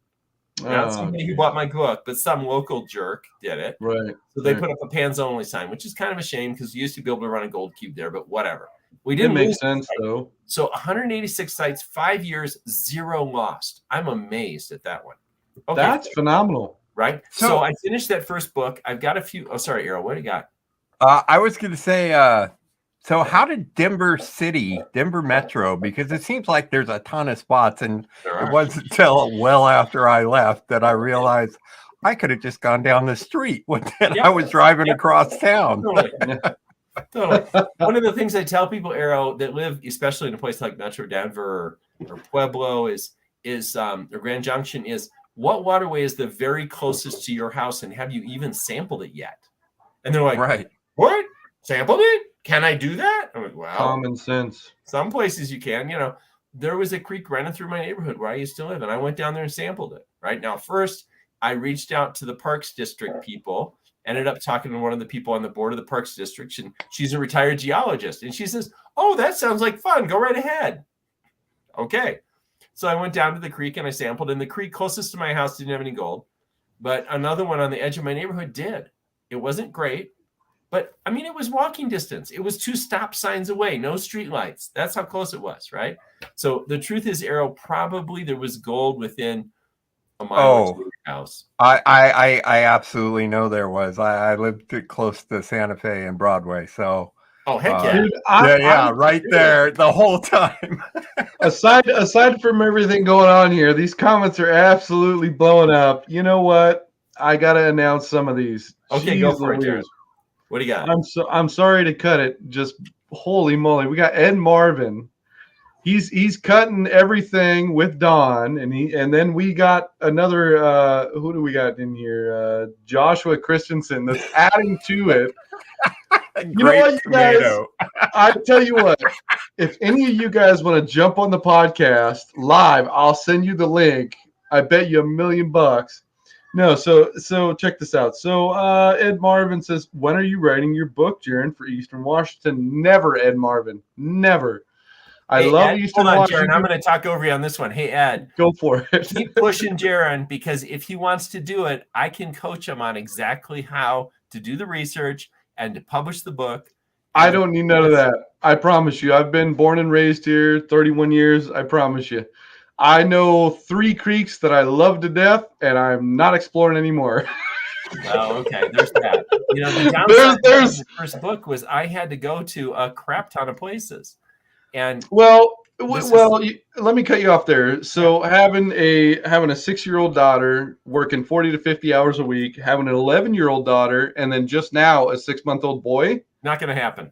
Speaker 3: Not somebody who bought my book, but some local jerk did it.
Speaker 2: Right.
Speaker 3: So they put up a Pans Only sign, which is kind of a shame because you used to be able to run a gold cube there, but whatever. We didn't
Speaker 2: make sense though.
Speaker 3: So 186 sites, 5 years, 0 lost. I'm amazed at that one.
Speaker 2: Okay. That's phenomenal.
Speaker 3: Right? So I finished that first book. I've got a few. Oh, sorry, Errol. What do you got?
Speaker 1: I was going to say, so how did Denver Metro, because it seems like there's a ton of spots, and it wasn't until well after I left that I realized I could have just gone down the street when I was driving across town.
Speaker 3: Totally. One of the things I tell people, Arrow, that live especially in a place like Metro Denver or Pueblo or Grand Junction is, what waterway is the very closest to your house, and have you even sampled it yet? And they're like, what? Sampled it? Can I do that? I'm like, wow.
Speaker 2: Common sense.
Speaker 3: Some places you can. You know, there was a creek running through my neighborhood where I used to live, and I went down there and sampled it. Right now, first I reached out to the Parks District people. Ended up talking to one of the people on the board of the Parks District, and she's a retired geologist. And she says, oh, that sounds like fun. Go right ahead. Okay. So I went down to the creek and I sampled, and the creek closest to my house didn't have any gold. But another one on the edge of my neighborhood did. It wasn't great, but I mean, it was walking distance. It was 2 stop signs away, no street lights. That's how close it was, right? So the truth is, Errol, probably there was gold within a mile of your house.
Speaker 1: I absolutely know there was. I lived close to Santa Fe and Broadway, so.
Speaker 3: Oh heck yeah!
Speaker 1: Dude, right there the whole time.
Speaker 2: aside from everything going on here, these comments are absolutely blowing up. You know what? I gotta announce some of these.
Speaker 3: Okay, go for it, Jared. What do you got?
Speaker 2: I'm sorry to cut it. Just holy moly, we got Ed Marvin. He's cutting everything with Don, and then we got another. Who do we got in here? Joshua Christensen that's adding to it. You know what, you guys? I tell you what, if any of you guys want to jump on the podcast live, I'll send you the link. I bet you $1,000,000. No, so check this out. So Ed Marvin says, when are you writing your book, Jaron, for Eastern Washington? Never, Ed Marvin. Never. I love
Speaker 3: Ed,
Speaker 2: Eastern
Speaker 3: hold on,
Speaker 2: Washington.
Speaker 3: Jaron, I'm going to talk over you on this one. Hey, Ed.
Speaker 2: Go for it.
Speaker 3: Keep pushing Jaron, because if he wants to do it, I can coach him on exactly how to do the research and to publish the book.
Speaker 2: I don't need none of that. I promise you. I've been born and raised here 31 years. I promise you. I know 3 creeks that I love to death, and I'm not exploring anymore.
Speaker 3: Oh, okay. There's that. You know, the downside of the first book was I had to go to a crap ton of places. And
Speaker 2: let me cut you off there. So having a 6-year-old daughter working 40 to 50 hours a week, having an 11-year-old daughter, and then just now a 6-month-old boy.
Speaker 3: Not going to happen.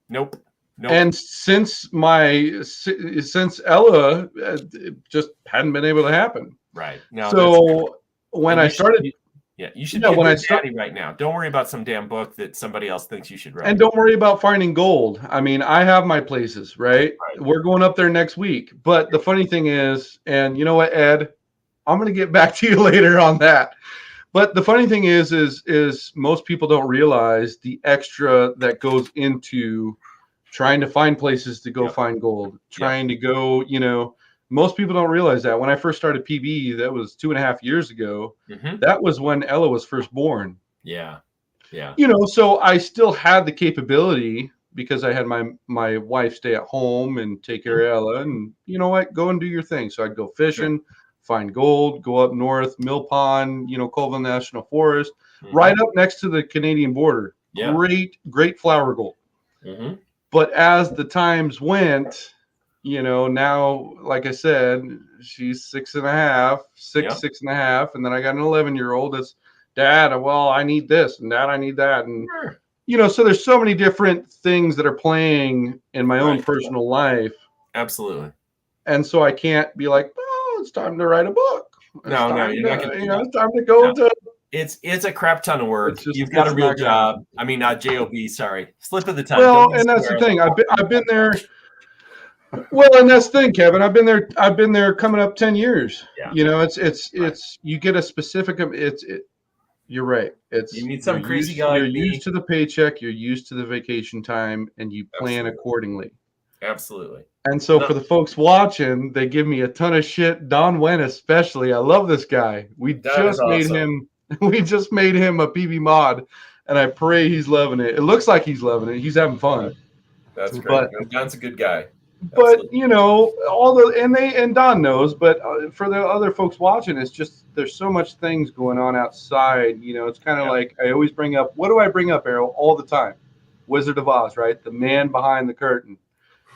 Speaker 3: Nope.
Speaker 2: And since Ella just hadn't been able to happen.
Speaker 3: Right. No,
Speaker 2: so when I started,
Speaker 3: you should be a good daddy right now. Don't worry about some damn book that somebody else thinks you should write.
Speaker 2: And don't worry about finding gold. I mean, I have my places, right? We're going up there next week. But the funny thing is, and you know what, Ed, I'm going to get back to you later on that. But the funny thing is most people don't realize the extra that goes into trying to find places to go find gold, trying to go, most people don't realize that. When I first started PB, that was 2.5 years ago.
Speaker 3: Mm-hmm.
Speaker 2: That was when Ella was first born.
Speaker 3: Yeah. Yeah.
Speaker 2: So I still had the capability because I had my wife stay at home and take care of Ella, and you know what, go and do your thing. So I'd go fishing, find gold, go up north, Mill Pond, Colville National Forest, right up next to the Canadian border. Yeah. Great flower gold. Mm-hmm. But as the times went, now, like I said, she's 6.5, and then I got an 11-year-old that's, Dad, well, I need this, and Dad, I need that. And, so there's so many different things that are playing in my own personal life.
Speaker 3: Absolutely.
Speaker 2: And so I can't be like, oh, it's time to write a book.
Speaker 3: You're not going to.
Speaker 2: It's time to go to.
Speaker 3: It's a crap ton of work. You've got a real job. I mean, not job. Sorry, slip of the tongue.
Speaker 2: Well, and that's the thing. I've been there. Well, and that's the thing, Kevin. I've been there coming up 10 years. Yeah. It's you get a specific. You're right. You
Speaker 3: need some crazy guy.
Speaker 2: You're used to the paycheck. You're used to the vacation time, and you plan accordingly.
Speaker 3: Absolutely.
Speaker 2: And so for the folks watching, they give me a ton of shit. Don Wen especially. I love this guy. We just made him a PB mod, and I pray he's loving it. It looks like he's loving it. He's having fun.
Speaker 3: That's great. Don's a good guy.
Speaker 2: But and Don knows. But for the other folks watching, it's just there's so much things going on outside. It's kind of like I always bring up. What do I bring up, Errol, all the time? Wizard of Oz, right? The man behind the curtain.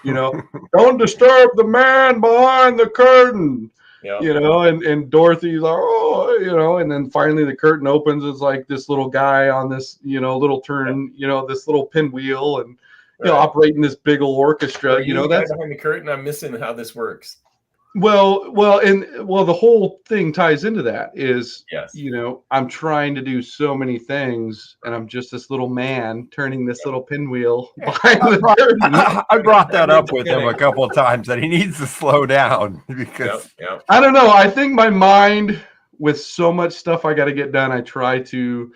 Speaker 2: Don't disturb the man behind the curtain. Yeah. And Dorothy's like, and then finally the curtain opens. It's like this little guy on this, little turn, this little pinwheel, and operating this big old orchestra. That's
Speaker 3: behind the curtain. I'm missing how this works.
Speaker 2: Well, the whole thing ties into that is, I'm trying to do so many things, and I'm just this little man turning this little pinwheel behind the curtain.
Speaker 1: I brought that up with him a couple of times that he needs to slow down because
Speaker 2: I don't know. I think my mind, with so much stuff I got to get done, I try to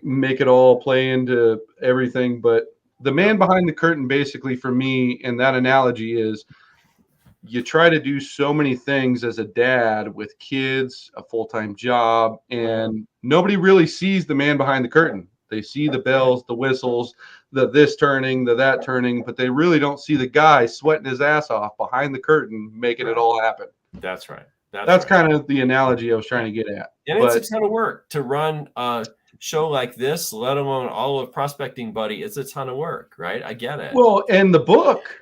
Speaker 2: make it all play into everything. But the man behind the curtain, basically, for me, in that analogy is, you try to do so many things as a dad with kids, a full-time job, and nobody really sees the man behind the curtain. They see the bells, the whistles, the this turning, the that turning, but they really don't see the guy sweating his ass off behind the curtain, making it all happen.
Speaker 3: That's right.
Speaker 2: That's kind of the analogy I was trying to get at.
Speaker 3: And it's a ton of work to run a show like this, let alone all of Prospecting Buddy. It's a ton of work, right? I get it.
Speaker 2: Well, and the book.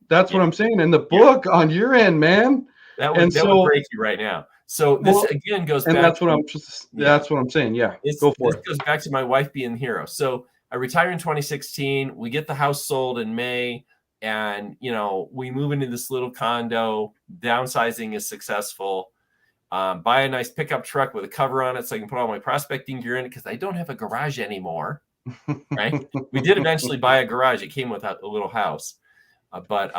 Speaker 2: That's what I'm saying. In the book on your end, man.
Speaker 3: That would break you right now. So this again goes back.
Speaker 2: And that's what I'm saying. Yeah. Go for it.
Speaker 3: This goes back to my wife being the hero. So I retire in 2016. We get the house sold in May, and we move into this little condo. Downsizing is successful. Buy a nice pickup truck with a cover on it so I can put all my prospecting gear in it because I don't have a garage anymore. right? We did eventually buy a garage. It came with a little house, but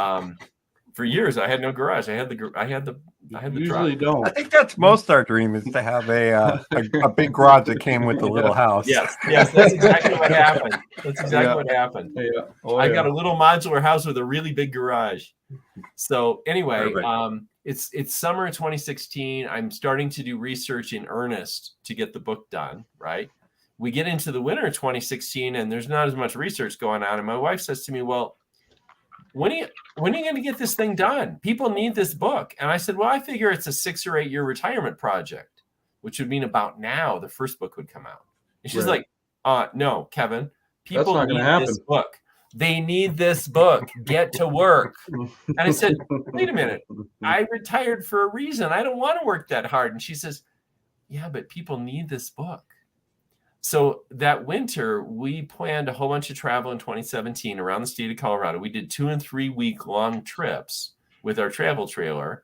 Speaker 3: for years I had no garage. I had the
Speaker 2: Usually
Speaker 3: truck.
Speaker 1: I
Speaker 2: don't.
Speaker 1: think that's most our dream is to have a big garage that came with a little house.
Speaker 3: Yes, that's exactly what happened. That's exactly what happened.
Speaker 2: Yeah. Oh,
Speaker 3: I got a little modular house with a really big garage. So anyway,
Speaker 1: Perfect.
Speaker 3: it's summer of 2016. I'm starting to do research in earnest to get the book done, right? We get into the winter of 2016 and there's not as much research going on. And my wife says to me, well, when are you going to get this thing done? People need this book. And I said, well, I figure it's a 6 or 8 year retirement project, which would mean about now the first book would come out. And she's like, no, Kevin, people
Speaker 2: not
Speaker 3: need
Speaker 2: gonna happen.
Speaker 3: this book. They need this book. Get to work. And I said, wait a minute. I retired for a reason. I don't want to work that hard. And she says, yeah, but people need this book. So that winter, we planned a whole bunch of travel in 2017 around the state of Colorado. We did 2 and 3 week long trips with our travel trailer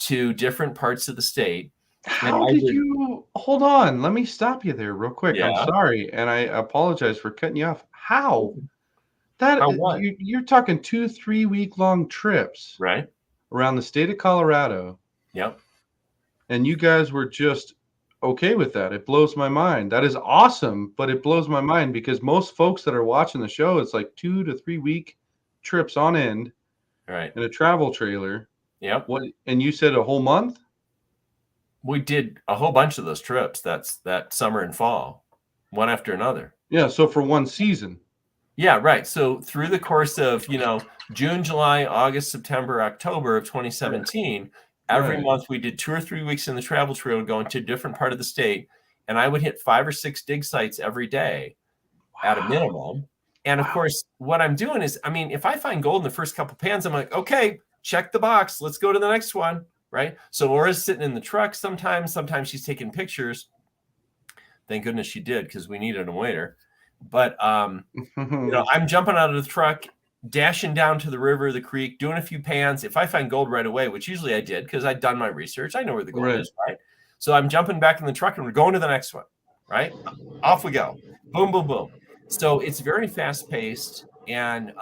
Speaker 3: to different parts of the state.
Speaker 2: How did you hold on? Let me stop you there real quick.
Speaker 3: Yeah.
Speaker 2: I'm sorry, and I apologize for cutting you off. How?
Speaker 3: What?
Speaker 2: You're talking 2-3 week long trips,
Speaker 3: Right?
Speaker 2: around the state of Colorado.
Speaker 3: Yep.
Speaker 2: And you guys were just okay with that. It blows my mind. That is awesome, but it blows my mind because most folks that are watching the show, it's like 2 to 3 week trips on end,
Speaker 3: right,
Speaker 2: in a travel trailer.
Speaker 3: Yep.
Speaker 2: What? And you said a whole month?
Speaker 3: We did a whole bunch of those trips. That's that summer and fall, one after another.
Speaker 2: Yeah. So for one season.
Speaker 3: Yeah, right. So through the course of, June, July, August, September, October of 2017, every month we did 2 or 3 weeks in the travel trailer going to a different part of the state. And I would hit 5 or 6 dig sites every day at a minimum. And of course, what I'm doing is, if I find gold in the first couple pans, I'm like, okay, check the box. Let's go to the next one. Right. So Laura's sitting in the truck sometimes she's taking pictures. Thank goodness she did, because we needed them later. But, I'm jumping out of the truck, dashing down to the river, the creek, doing a few pans. If I find gold right away, which usually I did because I'd done my research, I know where the gold is, right? So I'm jumping back in the truck and we're going to the next one, right? Off we go. Boom, boom, boom. So it's very fast paced, and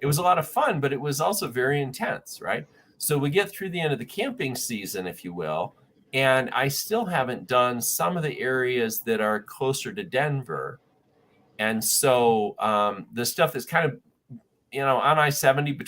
Speaker 3: it was a lot of fun, but it was also very intense, right? So we get through the end of the camping season, if you will, and I still haven't done some of the areas that are closer to Denver. And so the stuff that's kind of, on I-70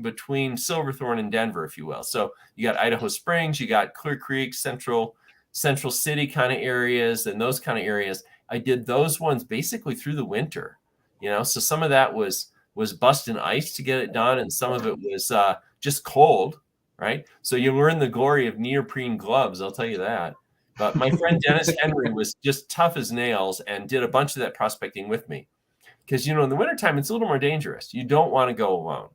Speaker 3: between Silverthorne and Denver, if you will. So you got Idaho Springs, you got Clear Creek, Central City kind of areas, and those kind of areas. I did those ones basically through the winter, so some of that was busting ice to get it done, and some of it was just cold, right? So you learn the glory of neoprene gloves, I'll tell you that. But my friend Dennis Henry was just tough as nails and did a bunch of that prospecting with me. Because, in the wintertime, it's a little more dangerous. You don't want to go alone.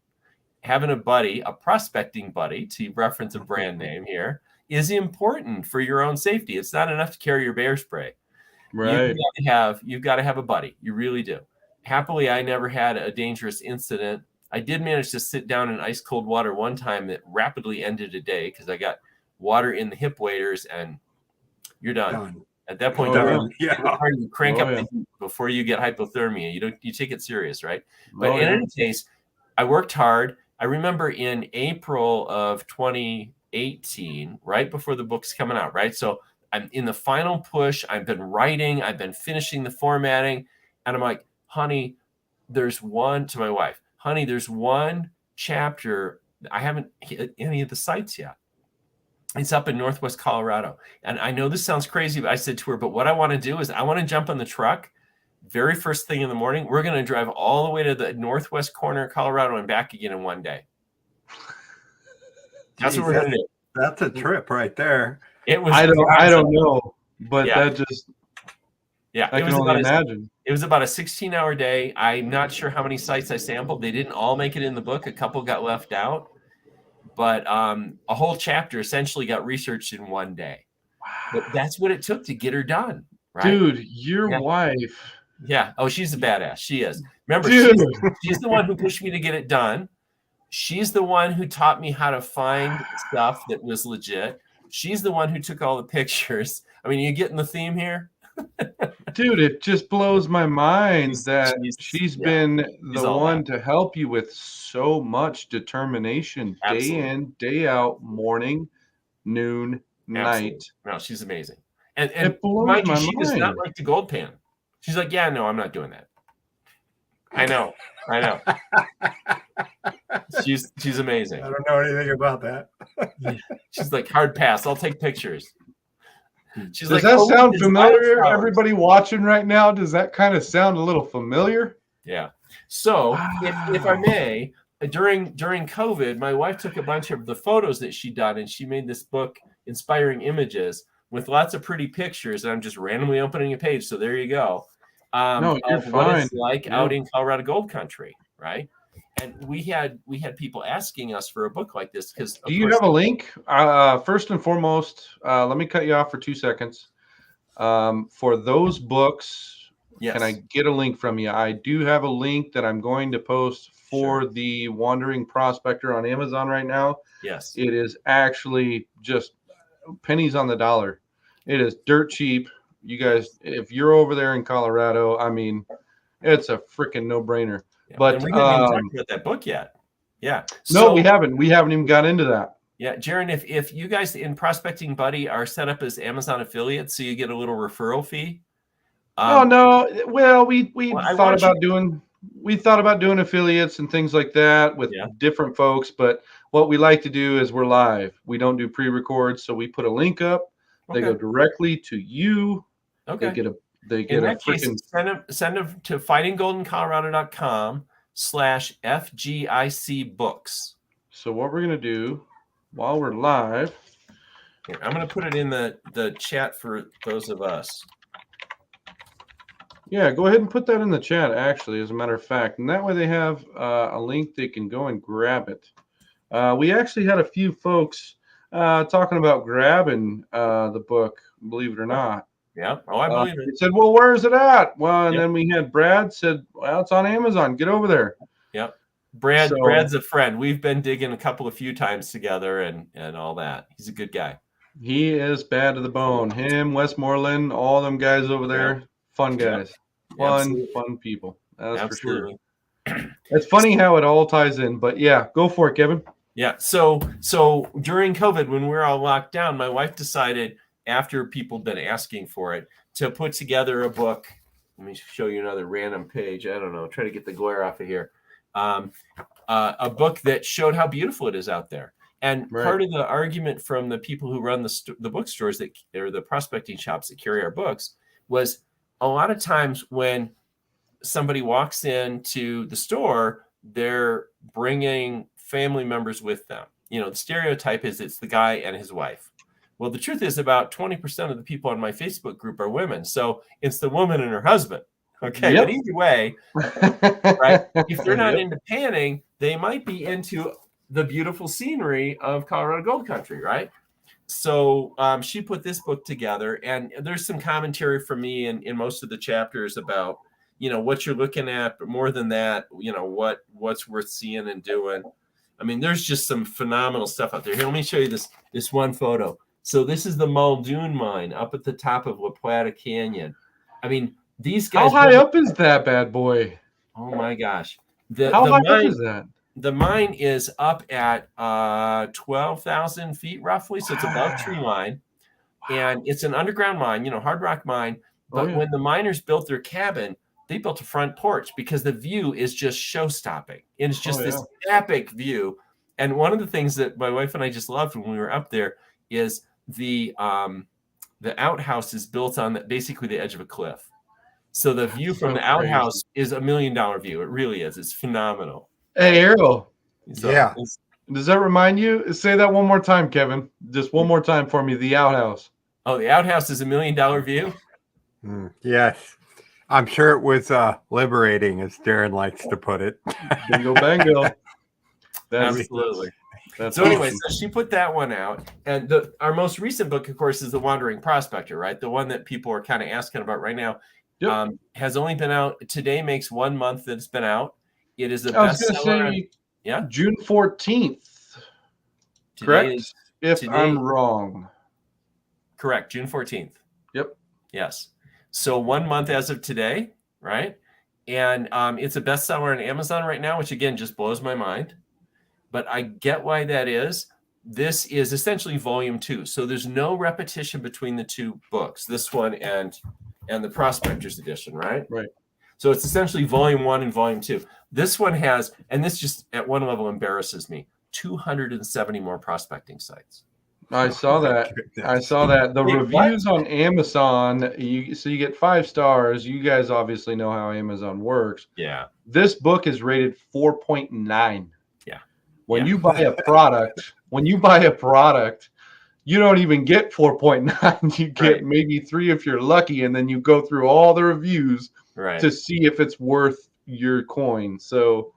Speaker 3: Having a buddy, a prospecting buddy, to reference a brand name here, is important for your own safety. It's not enough to carry your bear spray.
Speaker 2: Right.
Speaker 3: You've got to have a buddy. You really do. Happily, I never had a dangerous incident. I did manage to sit down in ice cold water one time that rapidly ended a day because I got water in the hip waders and you're done. At that point, you crank up the heat before you get hypothermia. You take it serious, right? But in any case, I worked hard. I remember in April of 2018, right before the book's coming out, right? So I'm in the final push. I've been writing. I've been finishing the formatting. And I'm like, honey, there's one chapter. I haven't hit any of the sites yet. It's up in Northwest Colorado. And I know this sounds crazy, but I said to her, but what I want to do is I want to jump on the truck very first thing in the morning. We're going to drive all the way to the northwest corner of Colorado and back again in one day. That's what we're going to do.
Speaker 1: That's a trip right there.
Speaker 2: It was. I don't know, but that just.
Speaker 3: Yeah,
Speaker 2: I can only imagine.
Speaker 3: It was about a 16-hour day. I'm not sure how many sites I sampled. They didn't all make it in the book. A couple got left out. But a whole chapter essentially got researched in one day. Wow. But that's what it took to get her done, right?
Speaker 2: Dude, your wife.
Speaker 3: Yeah. Oh, she's a badass. She is. Remember, she's the one who pushed me to get it done. She's the one who taught me how to find stuff that was legit. She's the one who took all the pictures. I mean, you getting the theme here?
Speaker 2: Dude, it just blows my mind that she's
Speaker 3: yeah,
Speaker 2: been
Speaker 3: she's
Speaker 2: the
Speaker 3: all
Speaker 2: one
Speaker 3: that.
Speaker 2: to help you with so much determination, day
Speaker 3: Absolutely.
Speaker 2: in, day out, morning, noon,
Speaker 3: Absolutely.
Speaker 2: night.
Speaker 3: No, she's amazing. And
Speaker 2: It blows
Speaker 3: mind you,
Speaker 2: my
Speaker 3: she does not
Speaker 2: mind.
Speaker 3: like the gold pan. She's like, yeah, no, I'm not doing that. I know. She's amazing.
Speaker 1: I don't know anything about that.
Speaker 3: Yeah. She's like, hard pass. I'll take pictures. She's
Speaker 2: Does
Speaker 3: like,
Speaker 2: that
Speaker 3: only
Speaker 2: sound
Speaker 3: design
Speaker 2: familiar?
Speaker 3: flowers.
Speaker 2: Everybody watching right now, does that kind of sound a little familiar?
Speaker 3: Yeah. So if I
Speaker 2: Wow.
Speaker 3: may, during COVID, my wife took a bunch of the photos that she'd done and she made this book, Inspiring Images, with lots of pretty pictures. And I'm just randomly opening a page. So there you go.
Speaker 2: No, you're
Speaker 3: Of what
Speaker 2: fine.
Speaker 3: it's like
Speaker 2: Yeah.
Speaker 3: out in Colorado Gold Country, right? And we had people asking us for a book like this because
Speaker 2: Do you have a link? First and foremost, let me cut you off for 2 seconds. For those books,
Speaker 3: yes.
Speaker 2: Can I get a link from you? I do have a link that I'm going to post for
Speaker 3: Sure.
Speaker 2: the Wandering Prospector on Amazon right now.
Speaker 3: Yes.
Speaker 2: It is actually just pennies on the dollar. It is dirt cheap. You guys, if you're over there in Colorado, I mean, it's a freaking no-brainer.
Speaker 3: Yeah.
Speaker 2: But
Speaker 3: and we haven't even talked about that book yet. Yeah.
Speaker 2: No, we haven't. We haven't even got into that.
Speaker 3: Yeah, Jaron, if you guys in Prospecting Buddy are set up as Amazon affiliates, so you get a little referral fee.
Speaker 2: Oh no! Well, we thought about doing affiliates and things like that with different folks. But what we like to do is we're live. We don't do pre-records, so we put a link up. They go directly to you.
Speaker 3: Okay.
Speaker 2: They get a freaking
Speaker 3: send them to fightinggoldencolorado.com/FGIC books.
Speaker 2: So what we're gonna do while we're live,
Speaker 3: here, I'm gonna put it in the chat for those of us.
Speaker 2: Yeah, go ahead and put that in the chat, actually, as a matter of fact. And that way they have a link they can go and grab it. We actually had a few folks talking about grabbing the book, believe it or not.
Speaker 3: Yeah. Oh, I believe it.
Speaker 2: They said, well, where is it at? Well, and then we had Brad said, well, it's on Amazon. Get over there.
Speaker 3: Yep. Brad's a friend. We've been digging a few times together and all that. He's a good guy.
Speaker 2: He is bad to the bone. Him, Westmoreland, all them guys over there. Fun guys. Fun people. That's
Speaker 3: Absolutely.
Speaker 2: For sure. It's funny how it all ties in, but yeah, go for it, Kevin.
Speaker 3: Yeah. So during COVID, when we were all locked down, my wife decided, after people had been asking for it, to put together a book. Let me show you another random page. I don't know. Try to get the glare off of here. A book that showed how beautiful it is out there. And part of the argument from the people who run the bookstores or the prospecting shops that carry our books was a lot of times when somebody walks into the store, they're bringing family members with them. You know, the stereotype is it's the guy and his wife. Well, the truth is about 20% of the people on my Facebook group are women. So it's the woman and her husband. Okay. But either way, right? If they're not into panning, they might be into the beautiful scenery of Colorado Gold Country, right? So she put this book together, and there's some commentary from me in most of the chapters about, you know, what you're looking at, but more than that, you know, what's worth seeing and doing. I mean, there's just some phenomenal stuff out there. Here, let me show you this one photo. So this is the Muldoon mine up at the top of La Plata Canyon. I mean, these guys.
Speaker 2: How high up is that bad boy?
Speaker 3: Oh my gosh!
Speaker 2: How high up is that?
Speaker 3: The mine is up at 12,000 feet roughly, so it's above tree line, and it's an underground mine, you know, hard rock mine. But when the miners built their cabin, they built a front porch because the view is just show-stopping. And it's just this epic view. And one of the things that my wife and I just loved when we were up there is the outhouse is built on basically the edge of a cliff. So the view from the outhouse is $1 million view. It really is. It's phenomenal.
Speaker 2: Hey, Errol.
Speaker 1: Yeah.
Speaker 2: Does that remind you? Say that one more time, Kevin. Just one more time for me. The outhouse.
Speaker 3: Oh, the outhouse is $1 million view?
Speaker 1: Yes. I'm sure it was liberating, as Darren likes to put it.
Speaker 2: Bingo, bango.
Speaker 3: Absolutely. So anyway, so she put that one out. And our most recent book, of course, is The Wandering Prospector, right? The one that people are kind of asking about right now. Has only been out. Today makes 1 month that it's been out. It is a bestseller.
Speaker 2: June 14th. Correct? If I'm wrong.
Speaker 3: Correct. June 14th.
Speaker 2: Yep.
Speaker 3: Yes. So 1 month as of today, right? And it's a bestseller on Amazon right now, which again just blows my mind. But I get why that is. This is essentially volume 2. So there's no repetition between the two books, this one and the Prospector's edition, right?
Speaker 2: Right.
Speaker 3: So it's essentially volume 1 and volume 2. This one has, and this just at one level embarrasses me, 270 more prospecting sites.
Speaker 2: I saw that. I saw that. The
Speaker 3: Wait,
Speaker 2: reviews on Amazon, so you get 5 stars. You guys obviously know how Amazon works.
Speaker 3: Yeah.
Speaker 2: This book is rated 4.9.
Speaker 3: Yeah.
Speaker 2: When you buy a product, you don't even get 4.9. You get maybe 3 if you're lucky, and then you go through all the reviews to see if it's worth your coin. So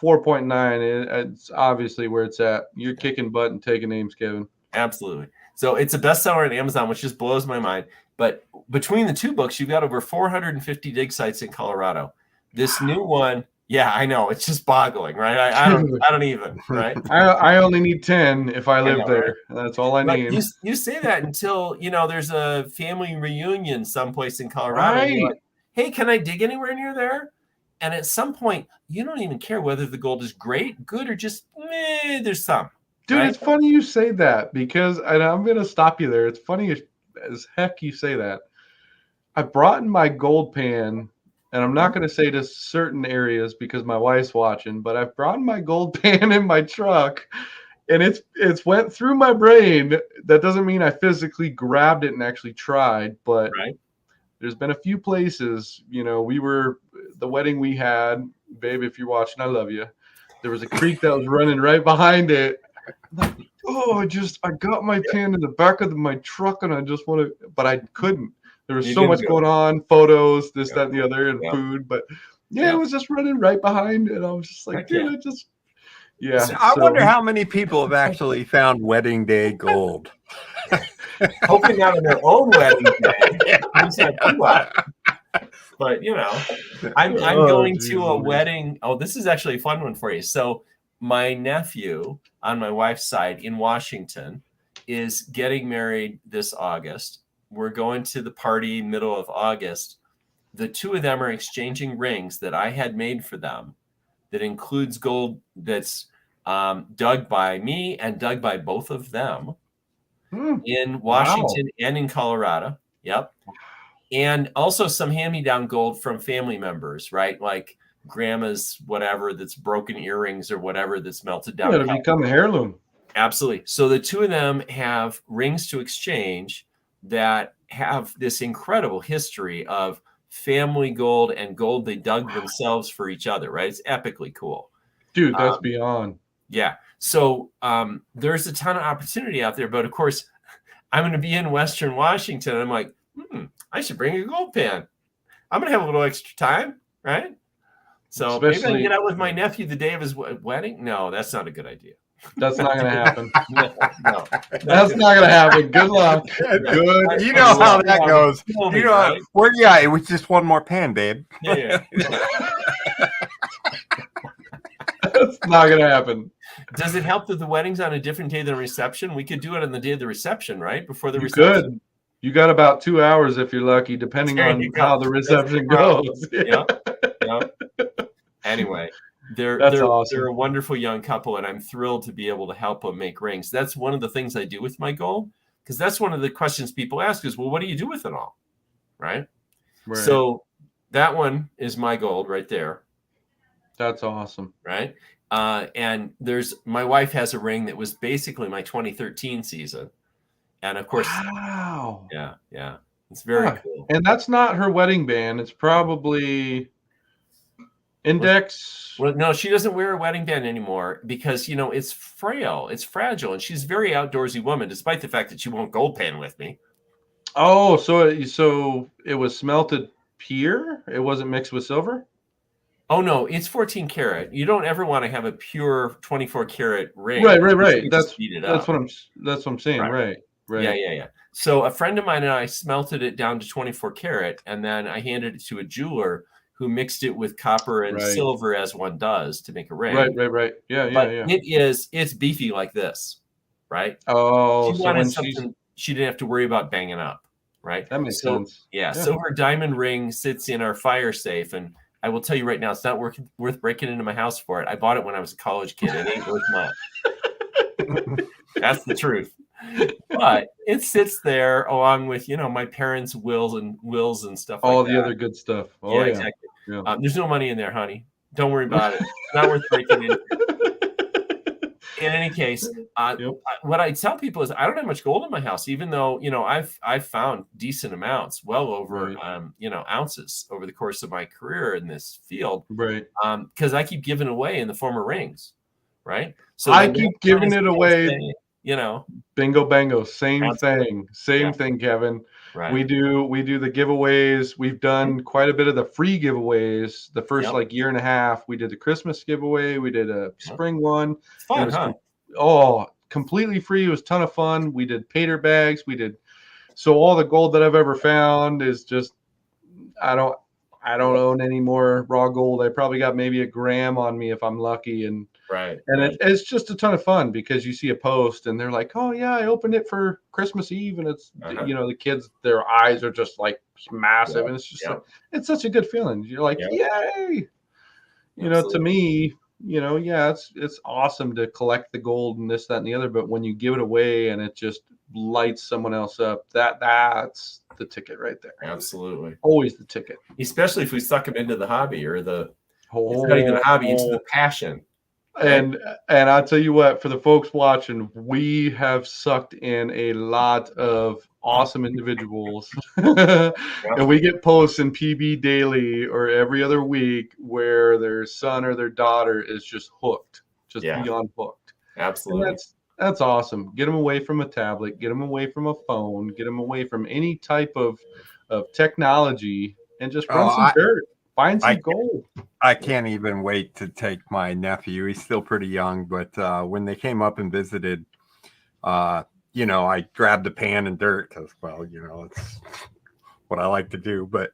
Speaker 2: 4.9, it's obviously where it's at. You're kicking butt and taking names, Kevin.
Speaker 3: Absolutely. So it's a bestseller on Amazon, which just blows my mind. But between the two books, you've got over 450 dig sites in Colorado. This new one, yeah, I know, it's just boggling, right? I don't even, right?
Speaker 2: I only need 10 if I live there. Right? That's all I need.
Speaker 3: You say that until there's a family reunion someplace in Colorado.
Speaker 2: Right.
Speaker 3: Like, hey, can I dig anywhere near there? And at some point, you don't even care whether the gold is great, good, or just there's some.
Speaker 2: Dude, It's funny you say that because, and I'm going to stop you there. It's funny as heck you say that. I brought in my gold pan, and I'm not going to say to certain areas because my wife's watching, but I've brought in my gold pan in my truck, and it's went through my brain. That doesn't mean I physically grabbed it and actually tried, but there's been a few places, the wedding we had, babe, if you're watching, I love you. There was a creek that was running right behind it. Like, I got my pan in the back of my truck and I just want to, but I couldn't. There was so much going on, photos, this, that, and the other, and food. But it was just running right behind, and I was just like, dude,
Speaker 1: So I wonder how many people have actually found wedding day gold.
Speaker 3: Hopefully not on their own wedding day. But I'm going to a wedding. Oh, this is actually a fun one for you. So my nephew on my wife's side in Washington is getting married this August. We're going to the party middle of August. The two of them are exchanging rings that I had made for them that includes gold that's dug by me and dug by both of them in Washington and in Colorado. Yep. And also some hand-me-down gold from family members, right? Like grandma's whatever that's broken earrings or whatever that's melted down.
Speaker 2: It'll become a heirloom.
Speaker 3: Absolutely. So the two of them have rings to exchange that have this incredible history of family gold and gold they dug themselves for each other, right? It's epically cool.
Speaker 2: Dude, that's beyond.
Speaker 3: Yeah. So there's a ton of opportunity out there. But of course, I'm going to be in Western Washington. I'm like, I should bring a gold pan. I'm going to have a little extra time, right? So maybe I can get out with my nephew the day of his wedding. No, that's not a good idea.
Speaker 2: That's not going to happen.
Speaker 3: No,
Speaker 2: that's not going to happen. Good luck. Good.
Speaker 1: You know how that goes. Where you at? It was just one more pan, babe.
Speaker 3: Yeah.
Speaker 2: That's not going to happen.
Speaker 3: Does it help that the wedding's on a different day than the reception? We could do it on the day of the reception, right? Before the reception.
Speaker 2: Good. You got about 2 hours if you're lucky, depending on how the reception goes.
Speaker 3: Yeah. Anyway, they're
Speaker 2: awesome.
Speaker 3: They're a wonderful young couple, and I'm thrilled to be able to help them make rings. That's one of the things I do with my gold, because that's one of the questions people ask is, well, what do you do with it all? Right? So that one is my gold right there.
Speaker 2: That's awesome.
Speaker 3: Right? And my wife has a ring that was basically my 2013 season. And of course,
Speaker 2: wow.
Speaker 3: Yeah. It's very cool.
Speaker 2: And that's not her wedding band. It's probably index.
Speaker 3: Well, no, she doesn't wear a wedding band anymore because, it's frail, it's fragile. And she's a very outdoorsy woman, despite the fact that she won't gold pan with me.
Speaker 2: Oh, so it was smelted pure? It wasn't mixed with silver?
Speaker 3: Oh, no, it's 14 karat. You don't ever want to have a pure 24 karat ring.
Speaker 2: Right. That's what I'm saying. Right.
Speaker 3: Yeah. So a friend of mine and I smelted it down to 24 karat, and then I handed it to a jeweler who mixed it with copper and silver as one does to make a ring.
Speaker 2: Right. Yeah.
Speaker 3: It's beefy like this, right?
Speaker 2: Oh,
Speaker 3: she wanted something she didn't have to worry about banging up, right?
Speaker 2: That makes
Speaker 3: So,
Speaker 2: sense.
Speaker 3: yeah. So her diamond ring sits in our fire safe, and I will tell you right now, it's not worth breaking into my house for it. I bought it when I was a college kid. It ain't worth much. That's the truth. But it sits there along with, my parents' wills and stuff like
Speaker 2: All
Speaker 3: that.
Speaker 2: the other good stuff. Oh,
Speaker 3: Yeah,
Speaker 2: yeah.
Speaker 3: exactly.
Speaker 2: Yeah.
Speaker 3: There's no money in there, honey. Don't worry about it. It's not worth breaking into. In any case,
Speaker 2: Yep.
Speaker 3: what I tell people is I don't have much gold in my house, even though I've found decent amounts, well over
Speaker 2: Right.
Speaker 3: Ounces over the course of my career in this field,
Speaker 2: Right.
Speaker 3: because I keep giving away in the form of rings, right? So
Speaker 2: I
Speaker 3: when
Speaker 2: keep giving it away.
Speaker 3: say,
Speaker 2: Bingo bango. Same
Speaker 3: absolutely.
Speaker 2: thing, Kevin.
Speaker 3: Right.
Speaker 2: We do the giveaways. We've done quite a bit of the free giveaways. The first
Speaker 3: Yep.
Speaker 2: year and a half, we did the Christmas giveaway. We did a spring one.
Speaker 3: It's fun,
Speaker 2: It was
Speaker 3: huh?
Speaker 2: Completely free. It was a ton of fun. We did pater bags. So all the gold that I've ever found is just, I don't own any more raw gold. I probably got maybe a gram on me if I'm lucky. And
Speaker 3: Right.
Speaker 2: it's just a ton of fun because you see a post and they're like, oh yeah, I opened it for Christmas Eve, and it's the kids, their eyes are just like massive, and it's just like, it's such a good feeling. You're like, yay. To me, it's awesome to collect the gold and this, that, and the other, but when you give it away and it just lights someone else up, that's the ticket right there.
Speaker 3: Absolutely.
Speaker 2: Always the ticket.
Speaker 3: Especially if we suck them into the hobby, or it's not even a hobby, into the passion.
Speaker 2: Right? And I'll tell you what, for the folks watching, we have sucked in a lot of awesome individuals. And we get posts in PB Daily or every other week where their son or their daughter is just hooked, beyond hooked.
Speaker 3: Absolutely.
Speaker 2: And that's awesome. Get them away from a tablet, get them away from a phone, get them away from any type of technology, and just run some dirt. Find some gold.
Speaker 1: I can't even wait to take my nephew. He's still pretty young, but when they came up and visited, I grabbed a pan and dirt because, it's what I like to do. But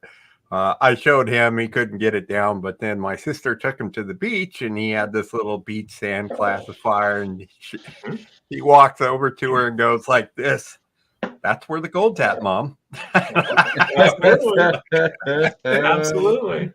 Speaker 1: I showed him, he couldn't get it down. But then my sister took him to the beach, and he had this little beach sand classifier, and he walks over to her and goes like this. That's where the gold's at, Mom.
Speaker 3: Absolutely.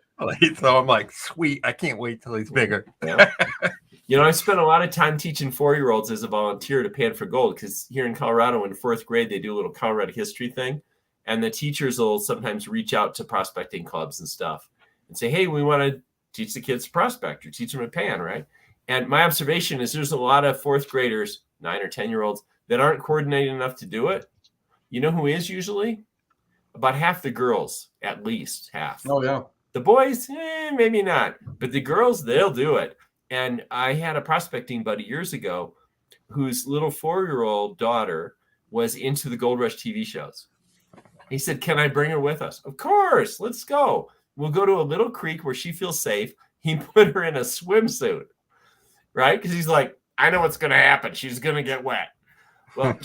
Speaker 1: So I'm like, sweet. I can't wait till he's bigger.
Speaker 3: I spent a lot of time teaching 4-year-olds as a volunteer to pan for gold, because here in Colorado in 4th grade, they do a little Colorado history thing. And the teachers will sometimes reach out to prospecting clubs and stuff and say, hey, we want to teach the kids to prospect or teach them to pan, right? And my observation is there's a lot of 4th graders, 9 or 10-year-olds, that aren't coordinated enough to do it. You know who is usually? About half the girls, at least half.
Speaker 2: Oh, yeah.
Speaker 3: The boys, maybe not. But the girls, they'll do it. And I had a prospecting buddy years ago whose little 4-year-old daughter was into the Gold Rush TV shows. He said, can I bring her with us? Of course, let's go. We'll go to a little creek where she feels safe. He put her in a swimsuit, right? Because he's like, I know what's going to happen. She's going to get wet. Well,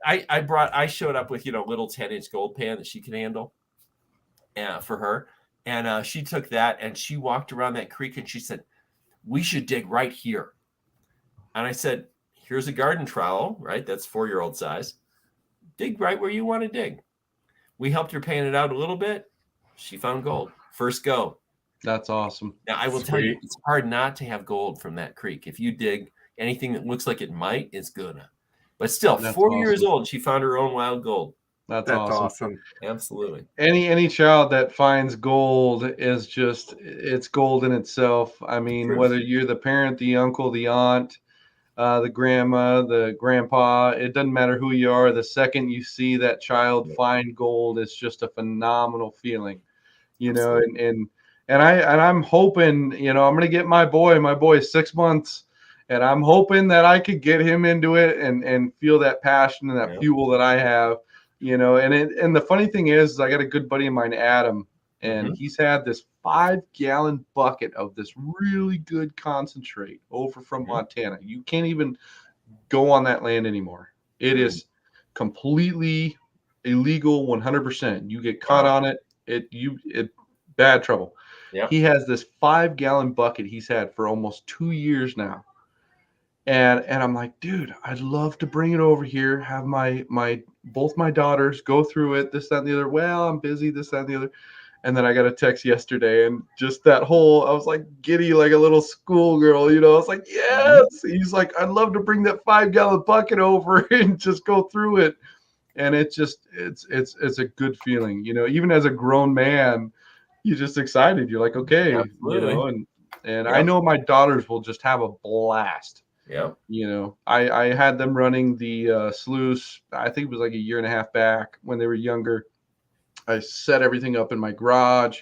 Speaker 3: I showed up with, little 10-inch gold pan that she could handle for her. And she took that and she walked around that creek and she said, we should dig right here. And I said, here's a garden trowel, right? That's 4-year-old size. Dig right where you want to dig. We helped her pan it out a little bit. She found gold. First go.
Speaker 2: That's awesome.
Speaker 3: Now, I will tell you, it's hard not to have gold from that creek. If you dig anything that looks like it might, it's gonna. But still,
Speaker 2: That's
Speaker 3: 4
Speaker 2: awesome.
Speaker 3: years old, she found her own wild gold.
Speaker 2: That's awesome.
Speaker 3: Absolutely.
Speaker 2: Any child that finds gold is it's gold in itself. I mean, whether you're the parent, the uncle, the aunt, the grandma, the grandpa, it doesn't matter who you are. The second you see that child find gold, it's just a phenomenal feeling, and I'm hoping, I'm going to get my boy is 6 months, and I'm hoping that I could get him into it and feel that passion and that fuel that I have, and the funny thing is I got a good buddy of mine, Adam, and he's had this 5-gallon bucket of this really good concentrate over from Montana. You can't even go on that land anymore. It is completely illegal, 100%. You get caught on it, it bad trouble. He has this 5-gallon bucket he's had for almost 2 years now. And I'm like, dude, I'd love to bring it over here, have both my daughters go through it, this, that, and the other. Well, I'm busy, this, that, and the other. And then I got a text yesterday, and just that whole, I was like giddy like a little schoolgirl, I was like, yes. He's like, I'd love to bring that 5-gallon bucket over and just go through it. And it's a good feeling, even as a grown man, you're just excited. You're like, okay,
Speaker 3: Absolutely.
Speaker 2: and I know my daughters will just have a blast.
Speaker 3: Yeah.
Speaker 2: I had them running the sluice. I think it was like a year and a half back when they were younger. I set everything up in my garage.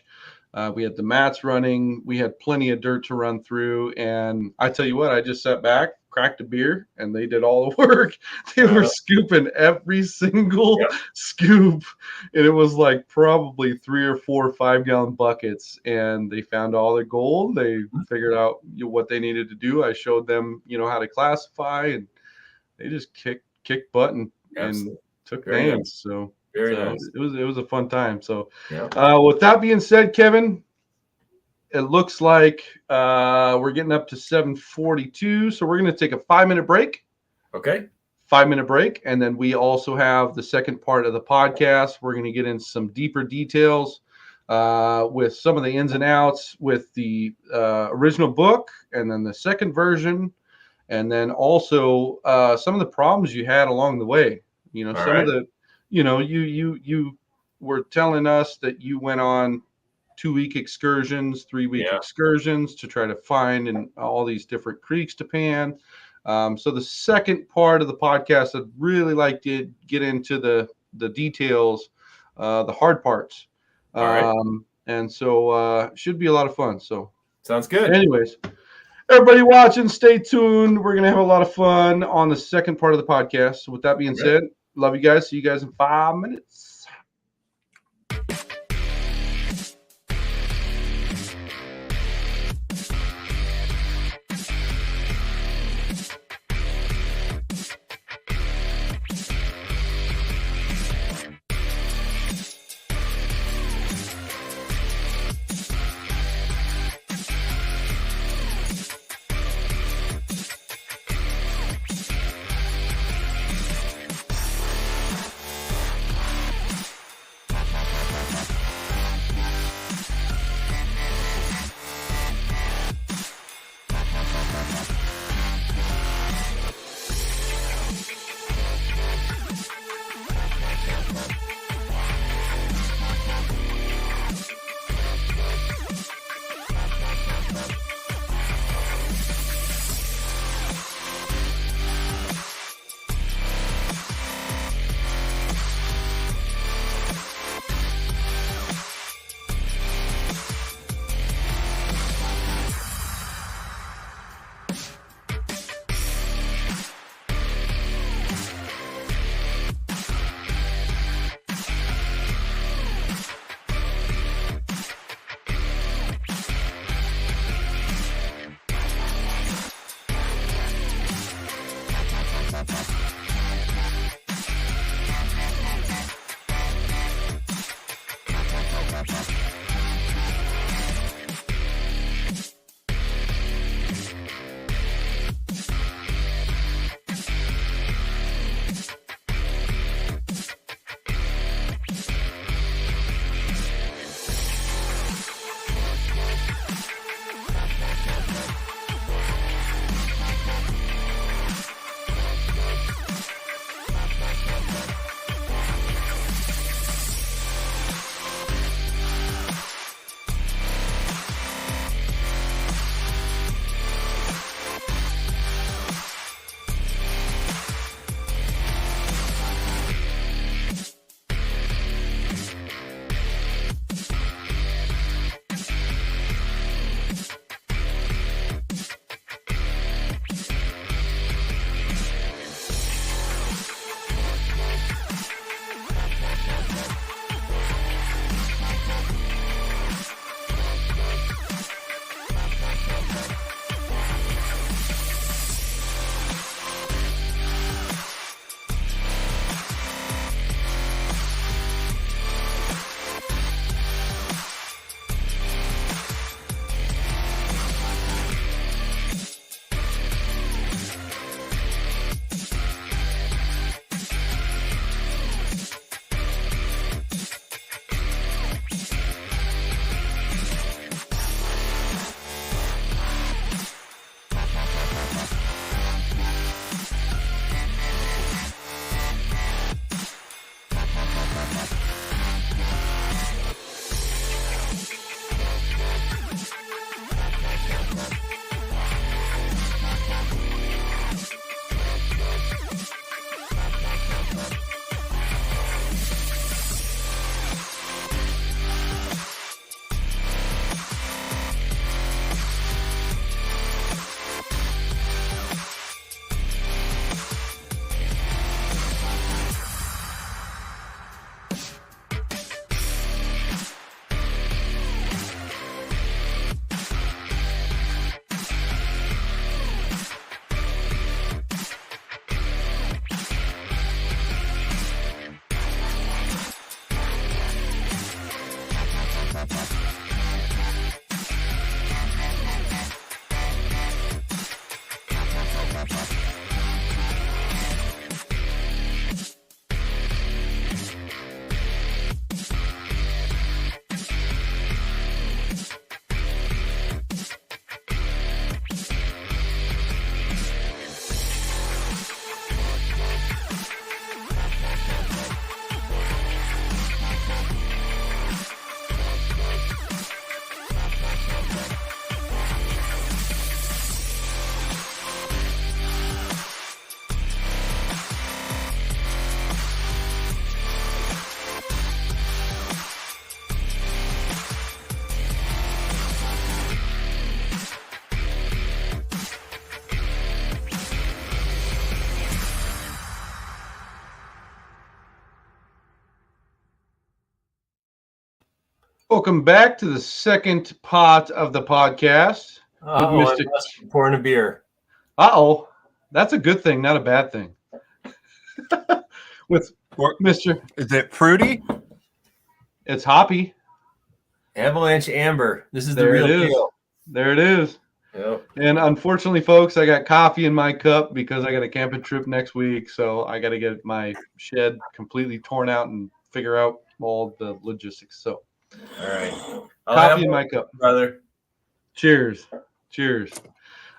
Speaker 2: We had the mats running. We had plenty of dirt to run through. And I tell you what, I just sat back, cracked a beer, and they did all the work. They were scooping every single scoop. And it was like probably 3 or 4 5-gallon buckets. And they found all their gold. They figured out what they needed to do. I showed them, how to classify, and they just kicked butt and took names. So
Speaker 3: very nice.
Speaker 2: It was a fun time. So
Speaker 3: yeah.
Speaker 2: With that being said, Kevin, it looks like we're getting up to 7:42. So we're going to take a 5-minute break.
Speaker 3: Okay.
Speaker 2: 5-minute break. And then we also have the second part of the podcast. We're going to get into some deeper details with some of the ins and outs with the original book, and then the second version, and then also some of the problems you had along the way. Of the, you were telling us that you went on 2-week excursions, 3-week excursions to try to find in all these different creeks to pan. So the second part of the podcast, I'd really like to get into the details, the hard parts. And so should be a lot of fun. So
Speaker 3: sounds good.
Speaker 2: Anyways, everybody watching, stay tuned. We're going to have a lot of fun on the second part of the podcast. So with that being said, love you guys. See you guys in 5 minutes. Welcome back to the second part of the podcast.
Speaker 3: Oh, I must be pouring a beer.
Speaker 2: Uh-oh. That's a good thing, not a bad thing. With Mr.
Speaker 1: Is it fruity?
Speaker 2: It's hoppy.
Speaker 3: Avalanche Amber. This is the
Speaker 2: There
Speaker 3: real
Speaker 2: it is.
Speaker 3: deal.
Speaker 2: There it is.
Speaker 3: Yep.
Speaker 2: And unfortunately, folks, I got coffee in my cup because I got a camping trip next week. So I got to get my shed completely torn out and figure out all the logistics. So,
Speaker 3: All right.
Speaker 2: coffee in my cup.
Speaker 3: Brother.
Speaker 2: Cheers. Cheers.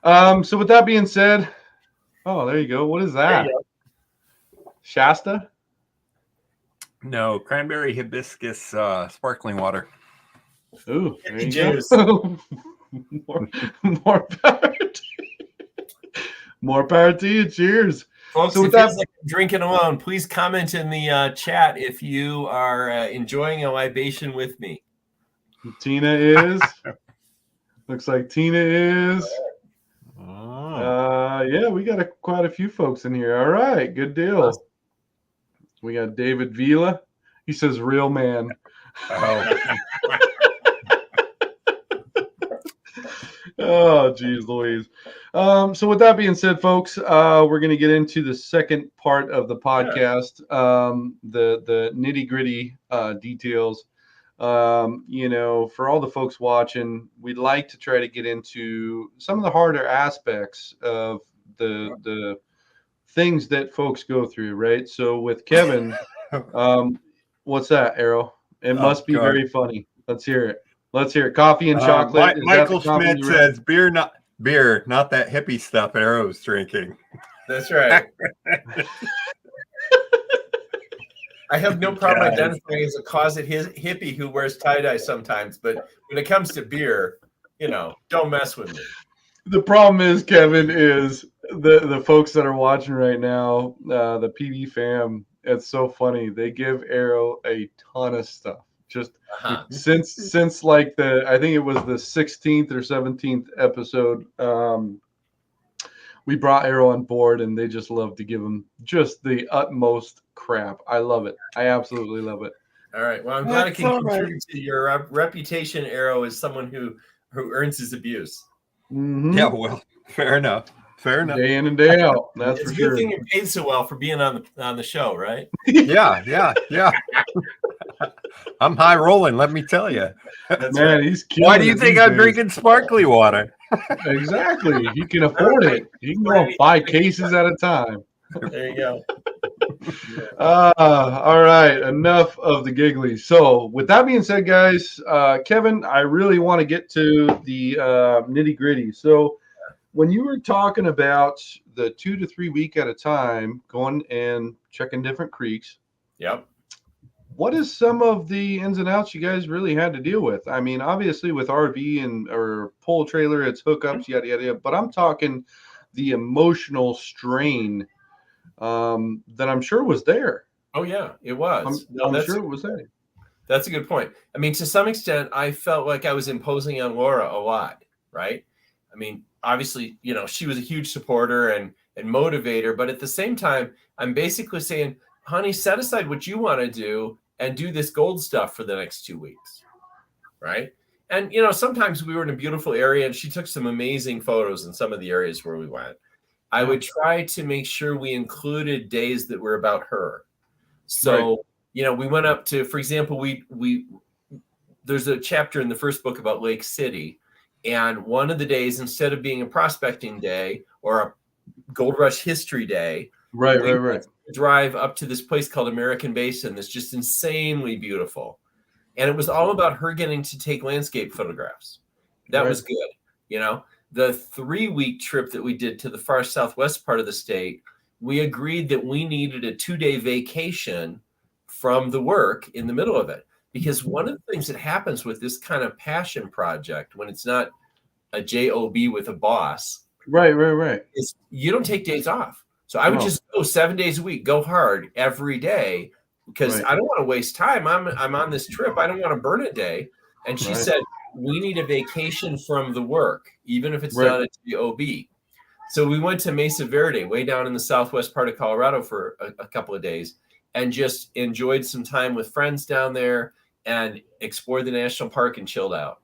Speaker 2: So with that being said, oh, there you go. What is that? Shasta?
Speaker 1: No, cranberry hibiscus sparkling water.
Speaker 2: Ooh, there you
Speaker 3: Juice.
Speaker 2: go. more power to you. More power to you. Cheers.
Speaker 3: Folks,
Speaker 2: So
Speaker 3: if
Speaker 2: with
Speaker 3: you
Speaker 2: that-
Speaker 3: feel like drinking alone, please comment in the chat if you are enjoying a libation with me.
Speaker 2: Tina is. Looks like Tina is.
Speaker 1: Oh.
Speaker 2: Yeah, we got quite a few folks in here. All right, good deal. We got David Vila. He says, "Real man."
Speaker 1: Oh.
Speaker 2: Oh, geez, Louise. So with that being said, folks, we're going to get into the second part of the podcast, the nitty gritty details. For all the folks watching, we'd like to try to get into some of the harder aspects of the things that folks go through, right? So with Kevin, what's that, Arrow? It must be
Speaker 1: God.
Speaker 2: very funny. Let's hear it. Let's hear it. Coffee and chocolate. Is that
Speaker 1: Michael
Speaker 2: the coffee
Speaker 1: Schmidt
Speaker 2: you
Speaker 1: says beer, not that hippie stuff Arrow's drinking.
Speaker 3: That's right. I have no problem identifying as a closet hippie who wears tie-dye sometimes, but when it comes to beer, don't mess with me.
Speaker 2: The problem is, Kevin, is the folks that are watching right now, the PB fam, it's so funny. They give Arrow a ton of stuff. Just since like I think it was the 16th or 17th episode, we brought Arrow on board, and they just love to give him just the utmost crap. I love it. I absolutely love it.
Speaker 3: All right. Well, I'm glad I can contribute to your reputation, Arrow, as someone who earns his abuse.
Speaker 2: Mm-hmm.
Speaker 1: Yeah, well, fair enough. Fair enough.
Speaker 2: Day in and day out. That's
Speaker 3: It's
Speaker 2: for
Speaker 3: a
Speaker 2: sure.
Speaker 3: good thing you're paid so well for being on the show, right?
Speaker 1: Yeah. I'm high rolling, let me tell you.
Speaker 2: Man, he's killing
Speaker 1: Why do you
Speaker 2: it
Speaker 1: think
Speaker 2: these
Speaker 1: I'm
Speaker 2: days.
Speaker 1: drinking sparkly water?
Speaker 2: Exactly. He can afford it. He can go 5 cases at a time.
Speaker 3: There you go.
Speaker 2: All right. Enough of the giggly. So, with that being said, guys, Kevin, I really want to get to the nitty gritty. So, when you were talking about the 2 to 3 week at a time, going and checking different creeks,
Speaker 3: Yep.
Speaker 2: what is some of the ins and outs you guys really had to deal with? I mean, obviously with RV or pole trailer, it's hookups, yada, yada, yada. But I'm talking the emotional strain that I'm sure was there.
Speaker 3: Oh, yeah, it was.
Speaker 2: I'm sure it was there.
Speaker 3: That's a good point. I mean, to some extent, I felt like I was imposing on Laura a lot, right? I mean, obviously, she was a huge supporter and motivator. But at the same time, I'm basically saying, honey, set aside what you want to do and do this gold stuff for the next 2 weeks, right? And, sometimes we were in a beautiful area and she took some amazing photos in some of the areas where we went. I would try to make sure we included days that were about her. So, we went up to, for example, there's a chapter in the first book about Lake City. And one of the days, instead of being a prospecting day or a Gold Rush history day,
Speaker 2: Right.
Speaker 3: drive up to this place called American Basin that's just insanely beautiful. And it was all about her getting to take landscape photographs. That was good. The 3-week trip that we did to the far southwest part of the state, we agreed that we needed a 2-day vacation from the work in the middle of it. Because one of the things that happens with this kind of passion project, when it's not a job with a boss,
Speaker 2: Right.
Speaker 3: is you don't take days off. So I would just go 7 days a week, go hard every day, because I don't want to waste time. I'm on this trip. I don't want to burn a day. And she said, we need a vacation from the work, even if it's not a job. So we went to Mesa Verde, way down in the southwest part of Colorado for a couple of days, and just enjoyed some time with friends down there and explored the national park and chilled out.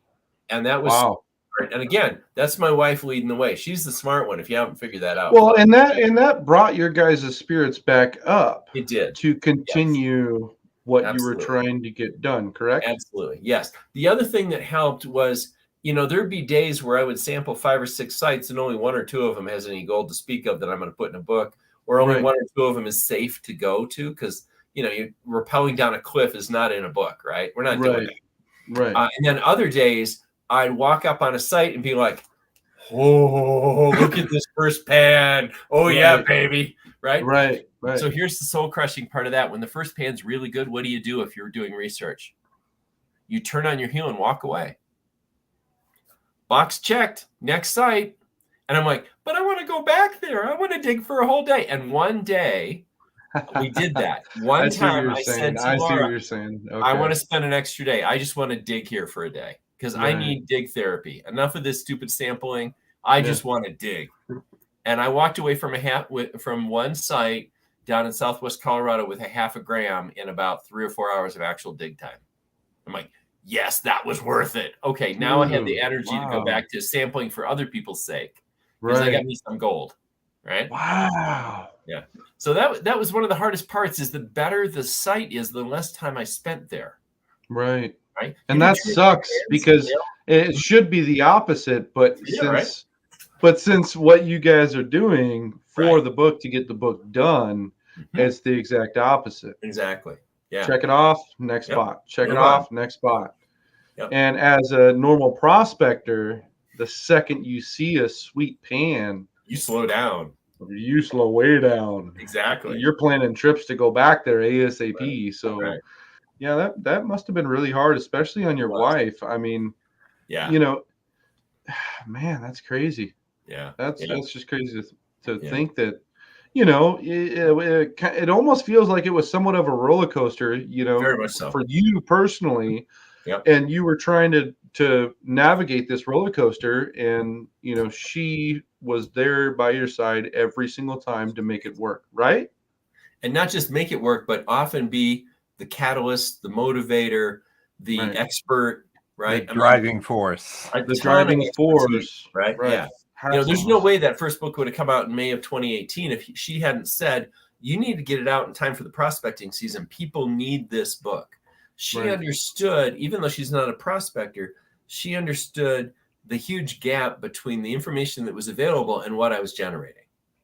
Speaker 3: And that was
Speaker 2: Wow.
Speaker 3: smart. And again, that's my wife leading the way. She's the smart one if you haven't figured that out.
Speaker 2: Well, and that brought your guys' spirits back up.
Speaker 3: It did.
Speaker 2: To continue what you were
Speaker 3: Absolutely.
Speaker 2: trying to get done, correct?
Speaker 3: Absolutely. Yes. The other thing that helped was, there'd be days where I would sample 5 or 6 sites and only 1 or 2 of them has any gold to speak of that I'm going to put in a book, or only
Speaker 2: Right.
Speaker 3: 1 or 2 of them is safe to go to because, you're rappelling down a cliff is not in a book, right? We're not doing that.
Speaker 2: Right.
Speaker 3: And then other days I'd walk up on a site and be like, oh, look at this first pan. Oh, yeah, baby. Right?
Speaker 2: Right.
Speaker 3: So here's the soul crushing part of that. When the first pan's really good, what do you do if you're doing research? You turn on your heel and walk away. Box checked. Next site. And I'm like, but I want to go back there. I want to dig for a whole day. And one day we did that. One time I said to
Speaker 2: I see what
Speaker 3: Laura,
Speaker 2: you're saying. Okay.
Speaker 3: I want to spend an extra day. I just want to dig here for a day because I need dig therapy. Enough of this stupid sampling. I just want to dig. And I walked away from from one site down in Southwest Colorado with a 0.5 gram in about 3 or 4 hours of actual dig time. I'm like, yes, that was worth it. Okay, now I have the energy to go back to sampling for other people's sake because I got me some gold, right?
Speaker 2: Wow.
Speaker 3: Yeah. So that was one of the hardest parts. Is the better the site is, the less time I spent there.
Speaker 2: Right.
Speaker 3: Right.
Speaker 2: And that sucks because it should be the opposite, but since what you guys are doing for the book to get the book done, it's the exact opposite.
Speaker 3: Exactly. Yeah.
Speaker 2: Check it off, next spot. Check it off, next spot.
Speaker 3: Yep.
Speaker 2: And as a normal prospector, the second you see a sweet pan,
Speaker 3: you slow down.
Speaker 2: You slow way down.
Speaker 3: Exactly.
Speaker 2: You're planning trips to go back there ASAP. So yeah, that must have been really hard, especially on your wife. I mean, man, that's crazy.
Speaker 3: Yeah.
Speaker 2: That's just crazy to think that, it almost feels like it was somewhat of a roller coaster,
Speaker 3: Very much so.
Speaker 2: for you personally. And you were trying to navigate this roller coaster, and she was there by your side every single time to make it work, right?
Speaker 3: And not just make it work, but often be the catalyst, the motivator, the expert, right?
Speaker 1: The driving force.
Speaker 2: The driving force,
Speaker 3: right? Yeah. There's no way that first book would have come out in May of 2018 if she hadn't said, you need to get it out in time for the prospecting season. People need this book. She understood, even though she's not a prospector, she understood the huge gap between the information that was available and what I was generating.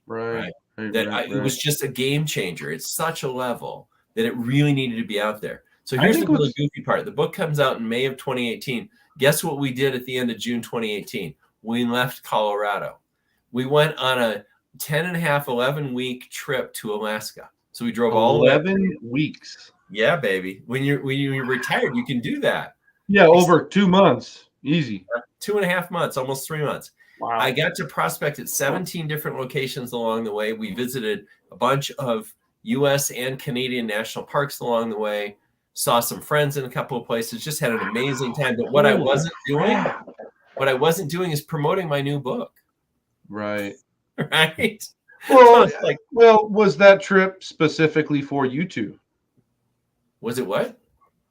Speaker 3: It was just a game changer. It's such a level that it really needed to be out there. So here's the really goofy part. The book comes out in May of 2018. Guess what we did at the end of June 2018? We left Colorado. We went on a 11-week trip to Alaska. So we drove all
Speaker 2: 11 weeks.
Speaker 3: Yeah, baby. When you're retired, you can do that.
Speaker 2: Yeah, over 2 months. Easy.
Speaker 3: 2.5 months, almost 3 months.
Speaker 2: Wow.
Speaker 3: I got to prospect at 17 different locations along the way. We visited a bunch of U.S. and Canadian national parks along the way. Saw some friends in a couple of places. Just had an amazing time. But what I wasn't doing is promoting my new book.
Speaker 2: Right.
Speaker 3: Right.
Speaker 2: Well, was that trip specifically for you two?
Speaker 3: Was it what?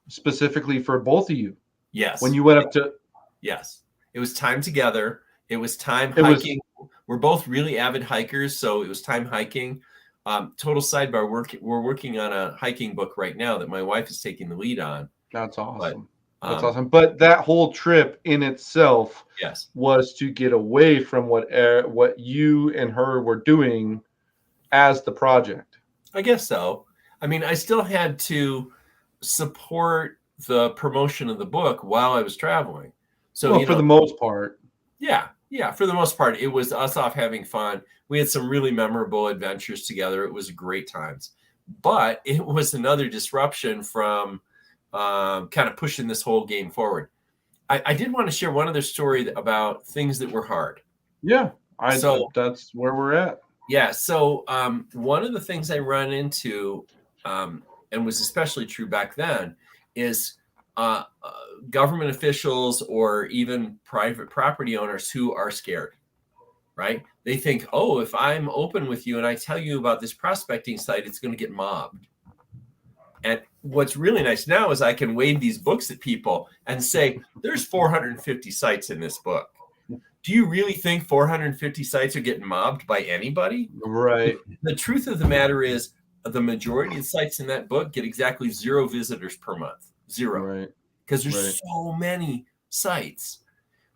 Speaker 2: Specifically for both of you?
Speaker 3: Yes.
Speaker 2: When you went up to...
Speaker 3: Yes. It was time together. It was time hiking. We're both really avid hikers, so it was time hiking. Total sidebar, we're working on a hiking book right now that my wife is taking the lead on.
Speaker 2: That's awesome.
Speaker 3: That's
Speaker 2: awesome. But that whole trip in itself was to get away from what you and her were doing as the project.
Speaker 3: I guess so. I mean, I still had to support the promotion of the book while I was traveling. So
Speaker 2: for the most part.
Speaker 3: Yeah, for the most part, it was us off having fun. We had some really memorable adventures together. It was great times. But it was another disruption from kind of pushing this whole game forward. I did want to share one other story about things that were hard.
Speaker 2: Yeah, that's where we're at.
Speaker 3: Yeah, so one of the things I run into, and was especially true back then, is government officials or even private property owners who are scared, right? They think, oh, if I'm open with you and I tell you about this prospecting site, it's going to get mobbed. And what's really nice now is I can wave these books at people and say, there's 450 sites in this book. Do you really think 450 sites are getting mobbed by anybody?
Speaker 2: Right.
Speaker 3: The truth of the matter is the majority of sites in that book get exactly 0 visitors per month. 0.
Speaker 2: Right.
Speaker 3: Because there's so many sites.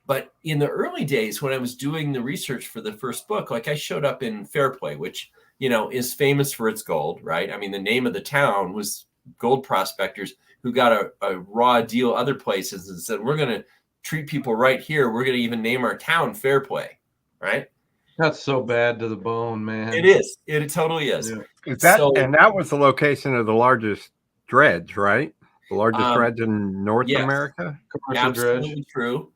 Speaker 3: But in the early days when I was doing the research for the first book, like I showed up in Fairplay, which, you know, is famous for its gold, right? I mean, the name of the town was gold prospectors who got a raw deal other places and said, we're going to treat people right here. We're going to even name our town Fairplay, right?
Speaker 2: That's so bad to the bone, man.
Speaker 3: It is. It totally is.
Speaker 2: Yeah.
Speaker 1: And that was the location of the largest dredge, right? The largest dredge in North America?
Speaker 2: Commercial
Speaker 3: absolutely
Speaker 2: dredge.
Speaker 3: True.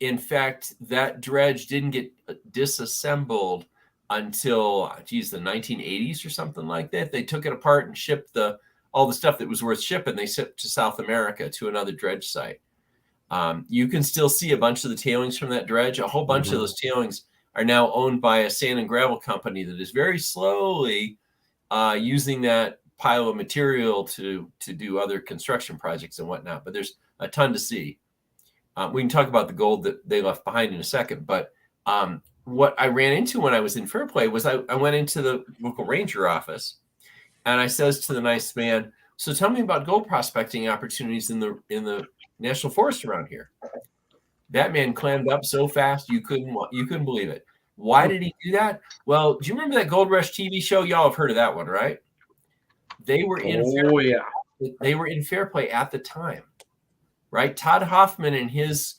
Speaker 3: In fact, that dredge didn't get disassembled until, the 1980s or something like that. They took it apart and shipped all the stuff that was worth shipping. They shipped to South America to another dredge site. You can still see a bunch of the tailings from that dredge. A whole bunch of those tailings are now owned by a sand and gravel company that is very slowly using that pile of material to do other construction projects and whatnot. But there's a ton to see. We can talk about the gold that they left behind in a second. But what I ran into when I was in Fairplay was I went into the local ranger office and I says to the nice man, so tell me about gold prospecting opportunities in the national forest around here. That man clammed up so fast you couldn't believe it. Why did he do that? Well, do you remember that Gold Rush TV show? Y'all have heard of that one, right? They were in They were in Fairplay at the time, right? Todd Hoffman and his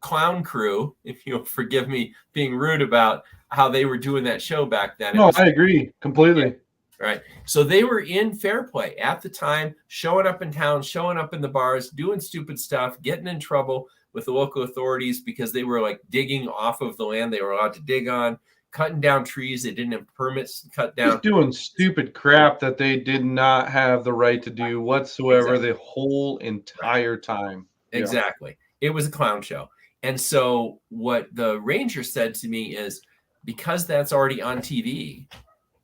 Speaker 3: clown crew, if you'll forgive me being rude about how they were doing that show back then.
Speaker 2: No, I agree completely.
Speaker 3: Right. So they were in Fairplay at the time, showing up in town, showing up in the bars, doing stupid stuff, getting in trouble with the local authorities because they were like digging off of the land they were allowed to dig on, cutting down trees they didn't have permits to cut down.
Speaker 2: Just doing stupid crap that they did not have the right to do whatsoever the whole entire time.
Speaker 3: Exactly. It was a clown show. And so what the ranger said to me is, because that's already on TV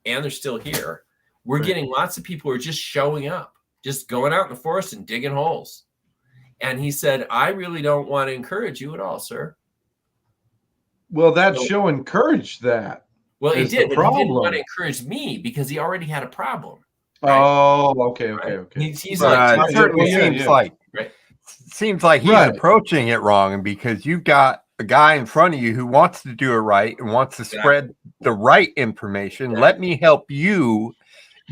Speaker 3: and they're still here, we're getting lots of people who are just showing up, just going out in the forest and digging holes. And he said, I really don't want to encourage you at all, sir.
Speaker 2: Well, that show encouraged that.
Speaker 3: Well, he did, but he didn't want to encourage me because he already had a problem.
Speaker 2: Right? Oh, okay.
Speaker 1: He's like, it certainly seems like he's approaching it wrong, and because you've got a guy in front of you who wants to do it right and wants to spread the right information. Let me help you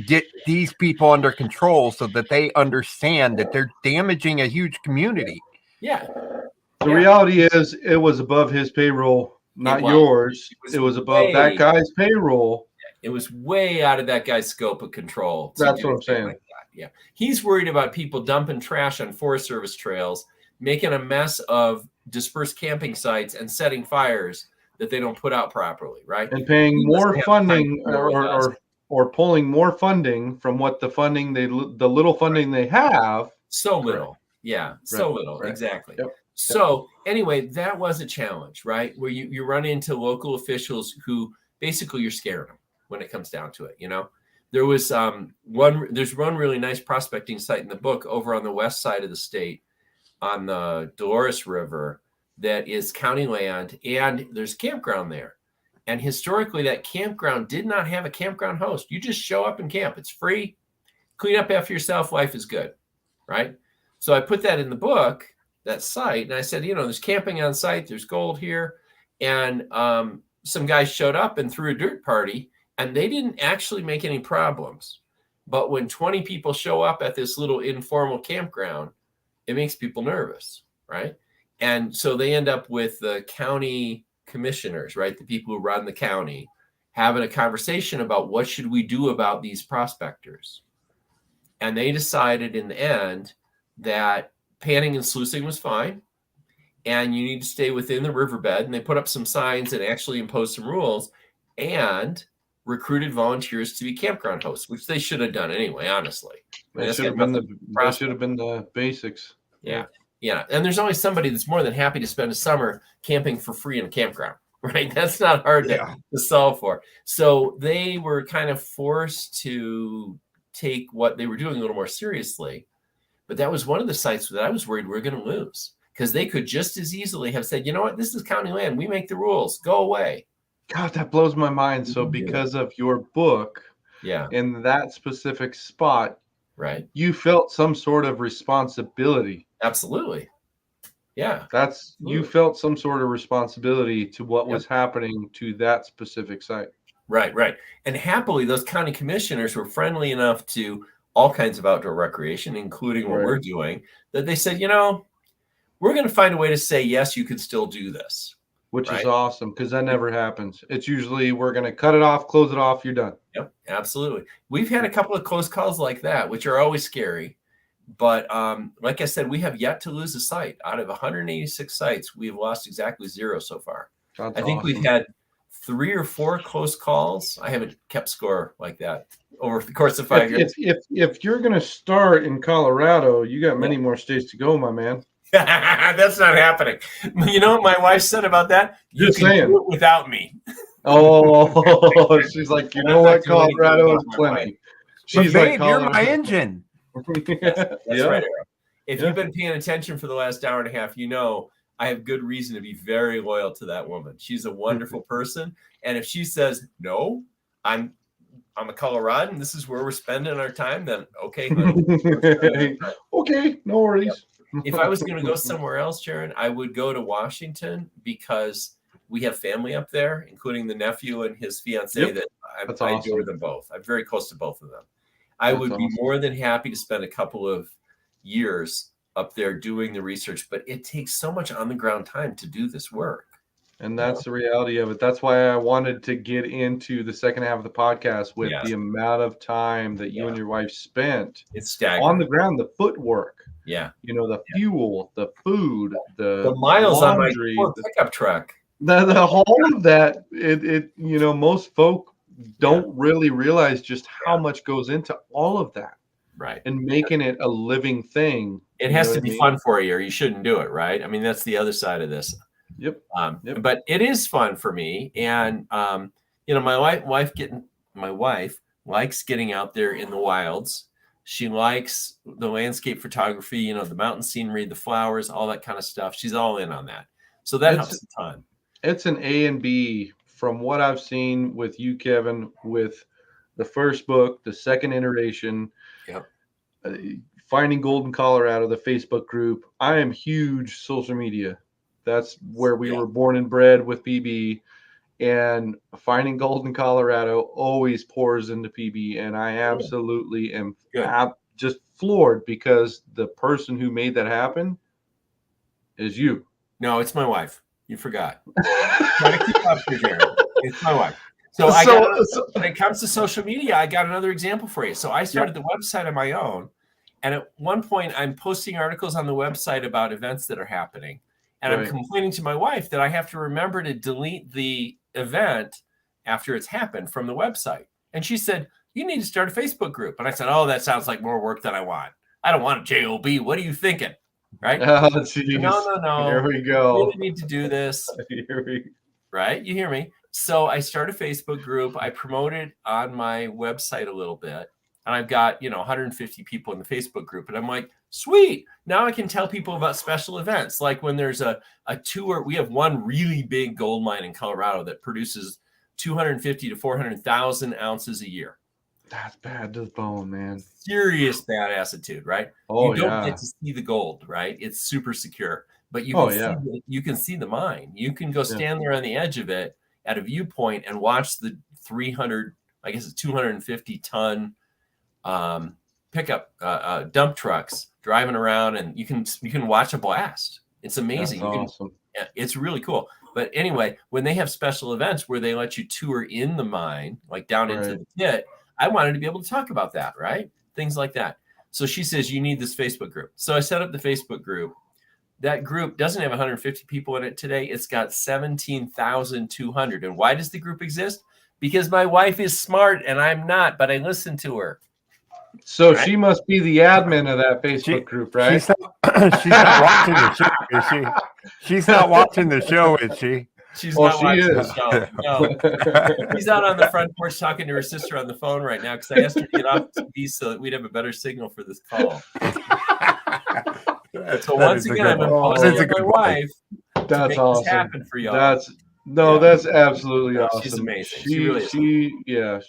Speaker 1: get these people under control so that they understand that they're damaging a huge community.
Speaker 3: Yeah.
Speaker 2: The reality is it was above his payroll, not yours. It was above that guy's payroll.
Speaker 3: It was way out of that guy's scope of control.
Speaker 2: That's what I'm saying.
Speaker 3: Like yeah. He's worried about people dumping trash on Forest Service trails, making a mess of dispersed camping sites and setting fires that they don't put out properly, right?
Speaker 2: And paying more funding or pulling more funding from what the little funding they have.
Speaker 3: So little. Yeah. So little. Exactly. Yep. So anyway, that was a challenge, right? Where you run into local officials who basically you're scaring them when it comes down to it. You know, there's one really nice prospecting site in the book over on the west side of the state on the Dolores River that is county land, and there's a campground there. And historically, that campground did not have a campground host. You just show up and camp. It's free. Clean up after yourself. Life is good, right? So I put that in the book, that site, and I said, there's camping on site. There's gold here. And some guys showed up and threw a dirt party, and they didn't actually make any problems. But when 20 people show up at this little informal campground, it makes people nervous, right? And so they end up with the county commissioners, right? The people who run the county, having a conversation about what should we do about these prospectors. And they decided in the end that panning and sluicing was fine, and you need to stay within the riverbed. And they put up some signs and actually imposed some rules and recruited volunteers to be campground hosts, which they should have done anyway, honestly.
Speaker 2: That should have been the basics.
Speaker 3: Yeah. And there's always somebody that's more than happy to spend a summer camping for free in a campground, right? That's not hard to solve for. So they were kind of forced to take what they were doing a little more seriously. But that was one of the sites that I was worried we were going to lose, because they could just as easily have said, you know what, this is county land. We make the rules. Go away.
Speaker 2: God, that blows my mind. So because of your book, in that specific spot,
Speaker 3: right,
Speaker 2: you felt some sort of responsibility.
Speaker 3: Absolutely. Yeah.
Speaker 2: You felt some sort of responsibility to what was happening to that specific site.
Speaker 3: Right. And happily, those county commissioners were friendly enough to all kinds of outdoor recreation, including what we're doing, that they said, you know, we're going to find a way to say, yes, you could still do this.
Speaker 2: Which is awesome, because that never happens. It's usually we're going to cut it off, close it off, you're done.
Speaker 3: Yep, absolutely. We've had a couple of close calls like that, which are always scary. But like I said, we have yet to lose a site. Out of 186 sites, we've lost exactly 0 so far. I think we've had 3 or 4 close calls. I haven't kept score like that over the course of 5 years.
Speaker 2: If you're going to start in Colorado, you got many more states to go, my man.
Speaker 3: That's not happening. You know what my wife said about that? You can do it without me.
Speaker 2: Oh, she's like, you know what? Colorado is plenty.
Speaker 1: She's like, you're my engine.
Speaker 3: That's right, Aaron. If you've been paying attention for the last hour and a half, you know I have good reason to be very loyal to that woman. She's a wonderful person. And if she says, no, I'm a Coloradan, this is where we're spending our time, then okay, honey.
Speaker 2: Okay, no worries.
Speaker 3: If I was going to go somewhere else, Sharon, I would go to Washington, because we have family up there, including the nephew and his fiancée that I adore them both. I'm very close to both of them. I would be more than happy to spend a couple of years up there doing the research, but it takes so much on the ground time to do this work.
Speaker 2: And that's the reality of it. That's why I wanted to get into the second half of the podcast with the amount of time that you and your wife spent on the ground, the footwork.
Speaker 3: Yeah.
Speaker 2: You know, the fuel, the food, the
Speaker 3: miles
Speaker 2: laundry,
Speaker 3: on my pickup truck.
Speaker 2: The whole of that, it you know, most folk don't really realize just how much goes into all of that.
Speaker 3: Right.
Speaker 2: And making it a living thing.
Speaker 3: It has to be fun for you, or you shouldn't do it, right? I mean, that's the other side of this.
Speaker 2: Yep.
Speaker 3: But it is fun for me. And you know, my wife likes getting out there in the wilds. She likes the landscape photography, you know, the mountain scenery, the flowers, all that kind of stuff. She's all in on that. So that helps a ton. It's
Speaker 2: an A and B from what I've seen with you, Kevin, with the first book, the second iteration, Finding Gold in Colorado, the Facebook group. I am huge social media. That's where we were born and bred with PB. And Finding Gold in Colorado always pours into PB, and I absolutely am just floored, because the person who made that happen is you.
Speaker 3: No, it's my wife. You forgot. Gotta keep up here, Jared. It's my wife. So when it comes to social media, I got another example for you. So I started the website on my own, and at one point, I'm posting articles on the website about events that are happening. And I'm complaining to my wife that I have to remember to delete the event after it's happened from the website. And she said, you need to start a Facebook group. And I said, oh, that sounds like more work than I want. I don't want a JOB. What are you thinking? Right?
Speaker 2: Oh,
Speaker 3: no.
Speaker 2: Here we go.
Speaker 3: We really need to do this. Right? You hear me? So I started a Facebook group. I promote it on my website a little bit. And I've got, 150 people in the Facebook group. And I'm like, sweet. Now I can tell people about special events. Like when there's a tour, we have one really big gold mine in Colorado that produces 250 to 400,000 ounces a year.
Speaker 2: That's bad to the bone, man.
Speaker 3: Serious bad attitude, right?
Speaker 2: Oh,
Speaker 3: you don't get to see the gold, right? It's super secure. But you can see the mine. You can go stand there on the edge of it at a viewpoint and watch the 250 ton pickup dump trucks driving around, and you can watch a blast. It's amazing.
Speaker 2: Awesome.
Speaker 3: It's really cool. But anyway, when they have special events where they let you tour in the mine, like down into the pit, I wanted to be able to talk about that, right? Things like that. So she says, you need this Facebook group. So I set up the Facebook group. That group doesn't have 150 people in it today. It's got 17,200. And why does the group exist? Because my wife is smart and I'm not, but I listen to her.
Speaker 2: So she must be the admin of that Facebook group, right?
Speaker 1: She's not watching the show, is she? She's not watching the show, is she?
Speaker 3: She's
Speaker 2: Well,
Speaker 3: not
Speaker 2: she
Speaker 3: watching
Speaker 2: is.
Speaker 3: the show. No. She's out on the front porch talking to her sister on the phone right now because I asked her to get off TV so that we'd have a better signal for this call. So once again, I'm imposing on my wife to make this happen for y'all.
Speaker 2: That's absolutely awesome.
Speaker 3: She's amazing. She really is.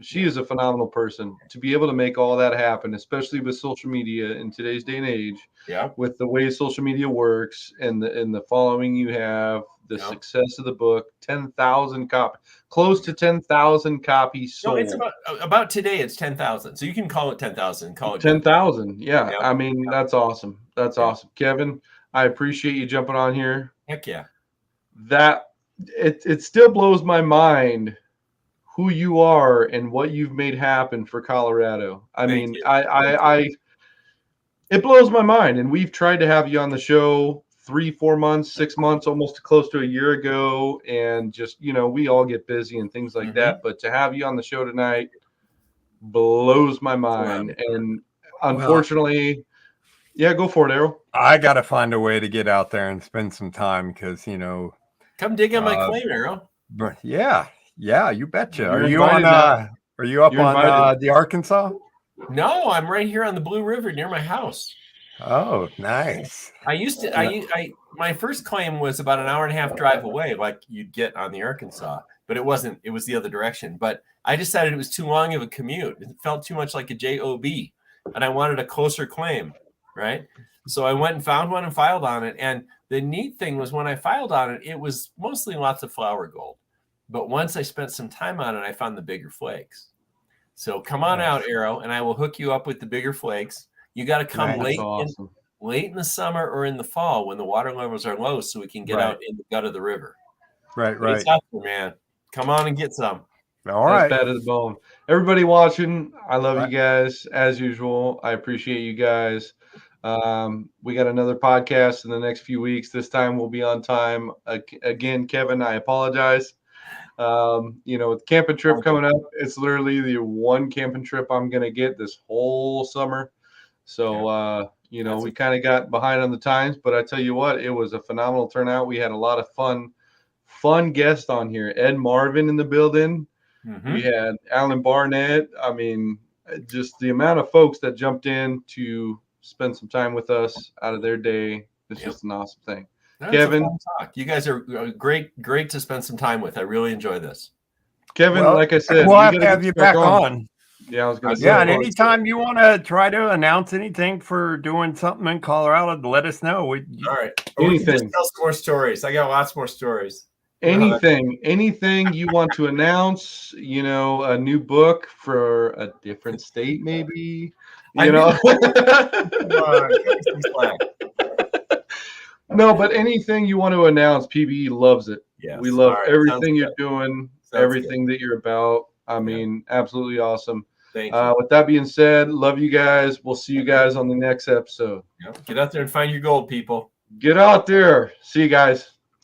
Speaker 2: She is a phenomenal person to be able to make all that happen, especially with social media in today's day and age.
Speaker 3: Yeah.
Speaker 2: With the way social media works and the following you have, the success of the book, 10,000 copies, close to 10,000 copies sold.
Speaker 3: No, it's about today. It's 10,000. So you can call it 10,000. Call it
Speaker 2: 10,000. Yeah. I mean, that's awesome. That's awesome. Kevin, I appreciate you jumping on here.
Speaker 3: Heck yeah.
Speaker 2: It still blows my mind who you are and what you've made happen for Colorado. It blows my mind. And we've tried to have you on the show 3-4 months, 6 months, almost close to a year ago. And just, we all get busy and things like that. But to have you on the show tonight blows my mind. And unfortunately, go for it, Errol.
Speaker 1: I got to find a way to get out there and spend some time because,
Speaker 3: come dig on my claim, Errol.
Speaker 1: Yeah, you betcha. Are you up on the Arkansas?
Speaker 3: No, I'm right here on the Blue River near my house.
Speaker 1: Oh, nice.
Speaker 3: My first claim was about an hour and a half drive away, like you'd get on the Arkansas, but it wasn't. It was the other direction. But I decided it was too long of a commute. It felt too much like a job, and I wanted a closer claim, right? So I went and found one and filed on it. And the neat thing was when I filed on it, it was mostly lots of flower gold. But once I spent some time on it, I found the bigger flakes. So come on out, Arrow, and I will hook you up with the bigger flakes. You got to come late in the summer or in the fall when the water levels are low so we can get out in the gut of the river.
Speaker 1: Right.
Speaker 3: It's out there, man. Come on and get some.
Speaker 1: All right.
Speaker 2: Bad to the bone. Everybody watching, I love you guys as usual. I appreciate you guys. We got another podcast in the next few weeks. This time we'll be on time. Again, Kevin, I apologize. With camping trip coming up, it's literally the one camping trip I'm going to get this whole summer. So, we kind of got behind on the times, but I tell you what, it was a phenomenal turnout. We had a lot of fun guests on here. Ed Marvin in the building. We had Alan Barnett. I mean, just the amount of folks that jumped in to spend some time with us out of their day. It's just an awesome thing.
Speaker 3: That's
Speaker 2: Kevin,
Speaker 3: you guys are great to spend some time with. I really enjoy this.
Speaker 2: Kevin, like I said,
Speaker 1: we'll have to have you back on.
Speaker 2: Yeah, I was going to say.
Speaker 1: Yeah, and anytime you want to try to announce anything for doing something in Colorado, let us know. All
Speaker 3: right. Anything. Tell some more stories. I got lots more stories.
Speaker 2: Anything you want to announce, a new book for a different state, maybe, No, but anything you want to announce, PBE loves it.
Speaker 3: Yes.
Speaker 2: We love everything you're doing, everything that you're about. I mean, absolutely awesome.
Speaker 3: Thank you.
Speaker 2: With that being said, love you guys. We'll see you guys on the next episode.
Speaker 3: Get out there and find your gold, people.
Speaker 2: Get out there. See you guys.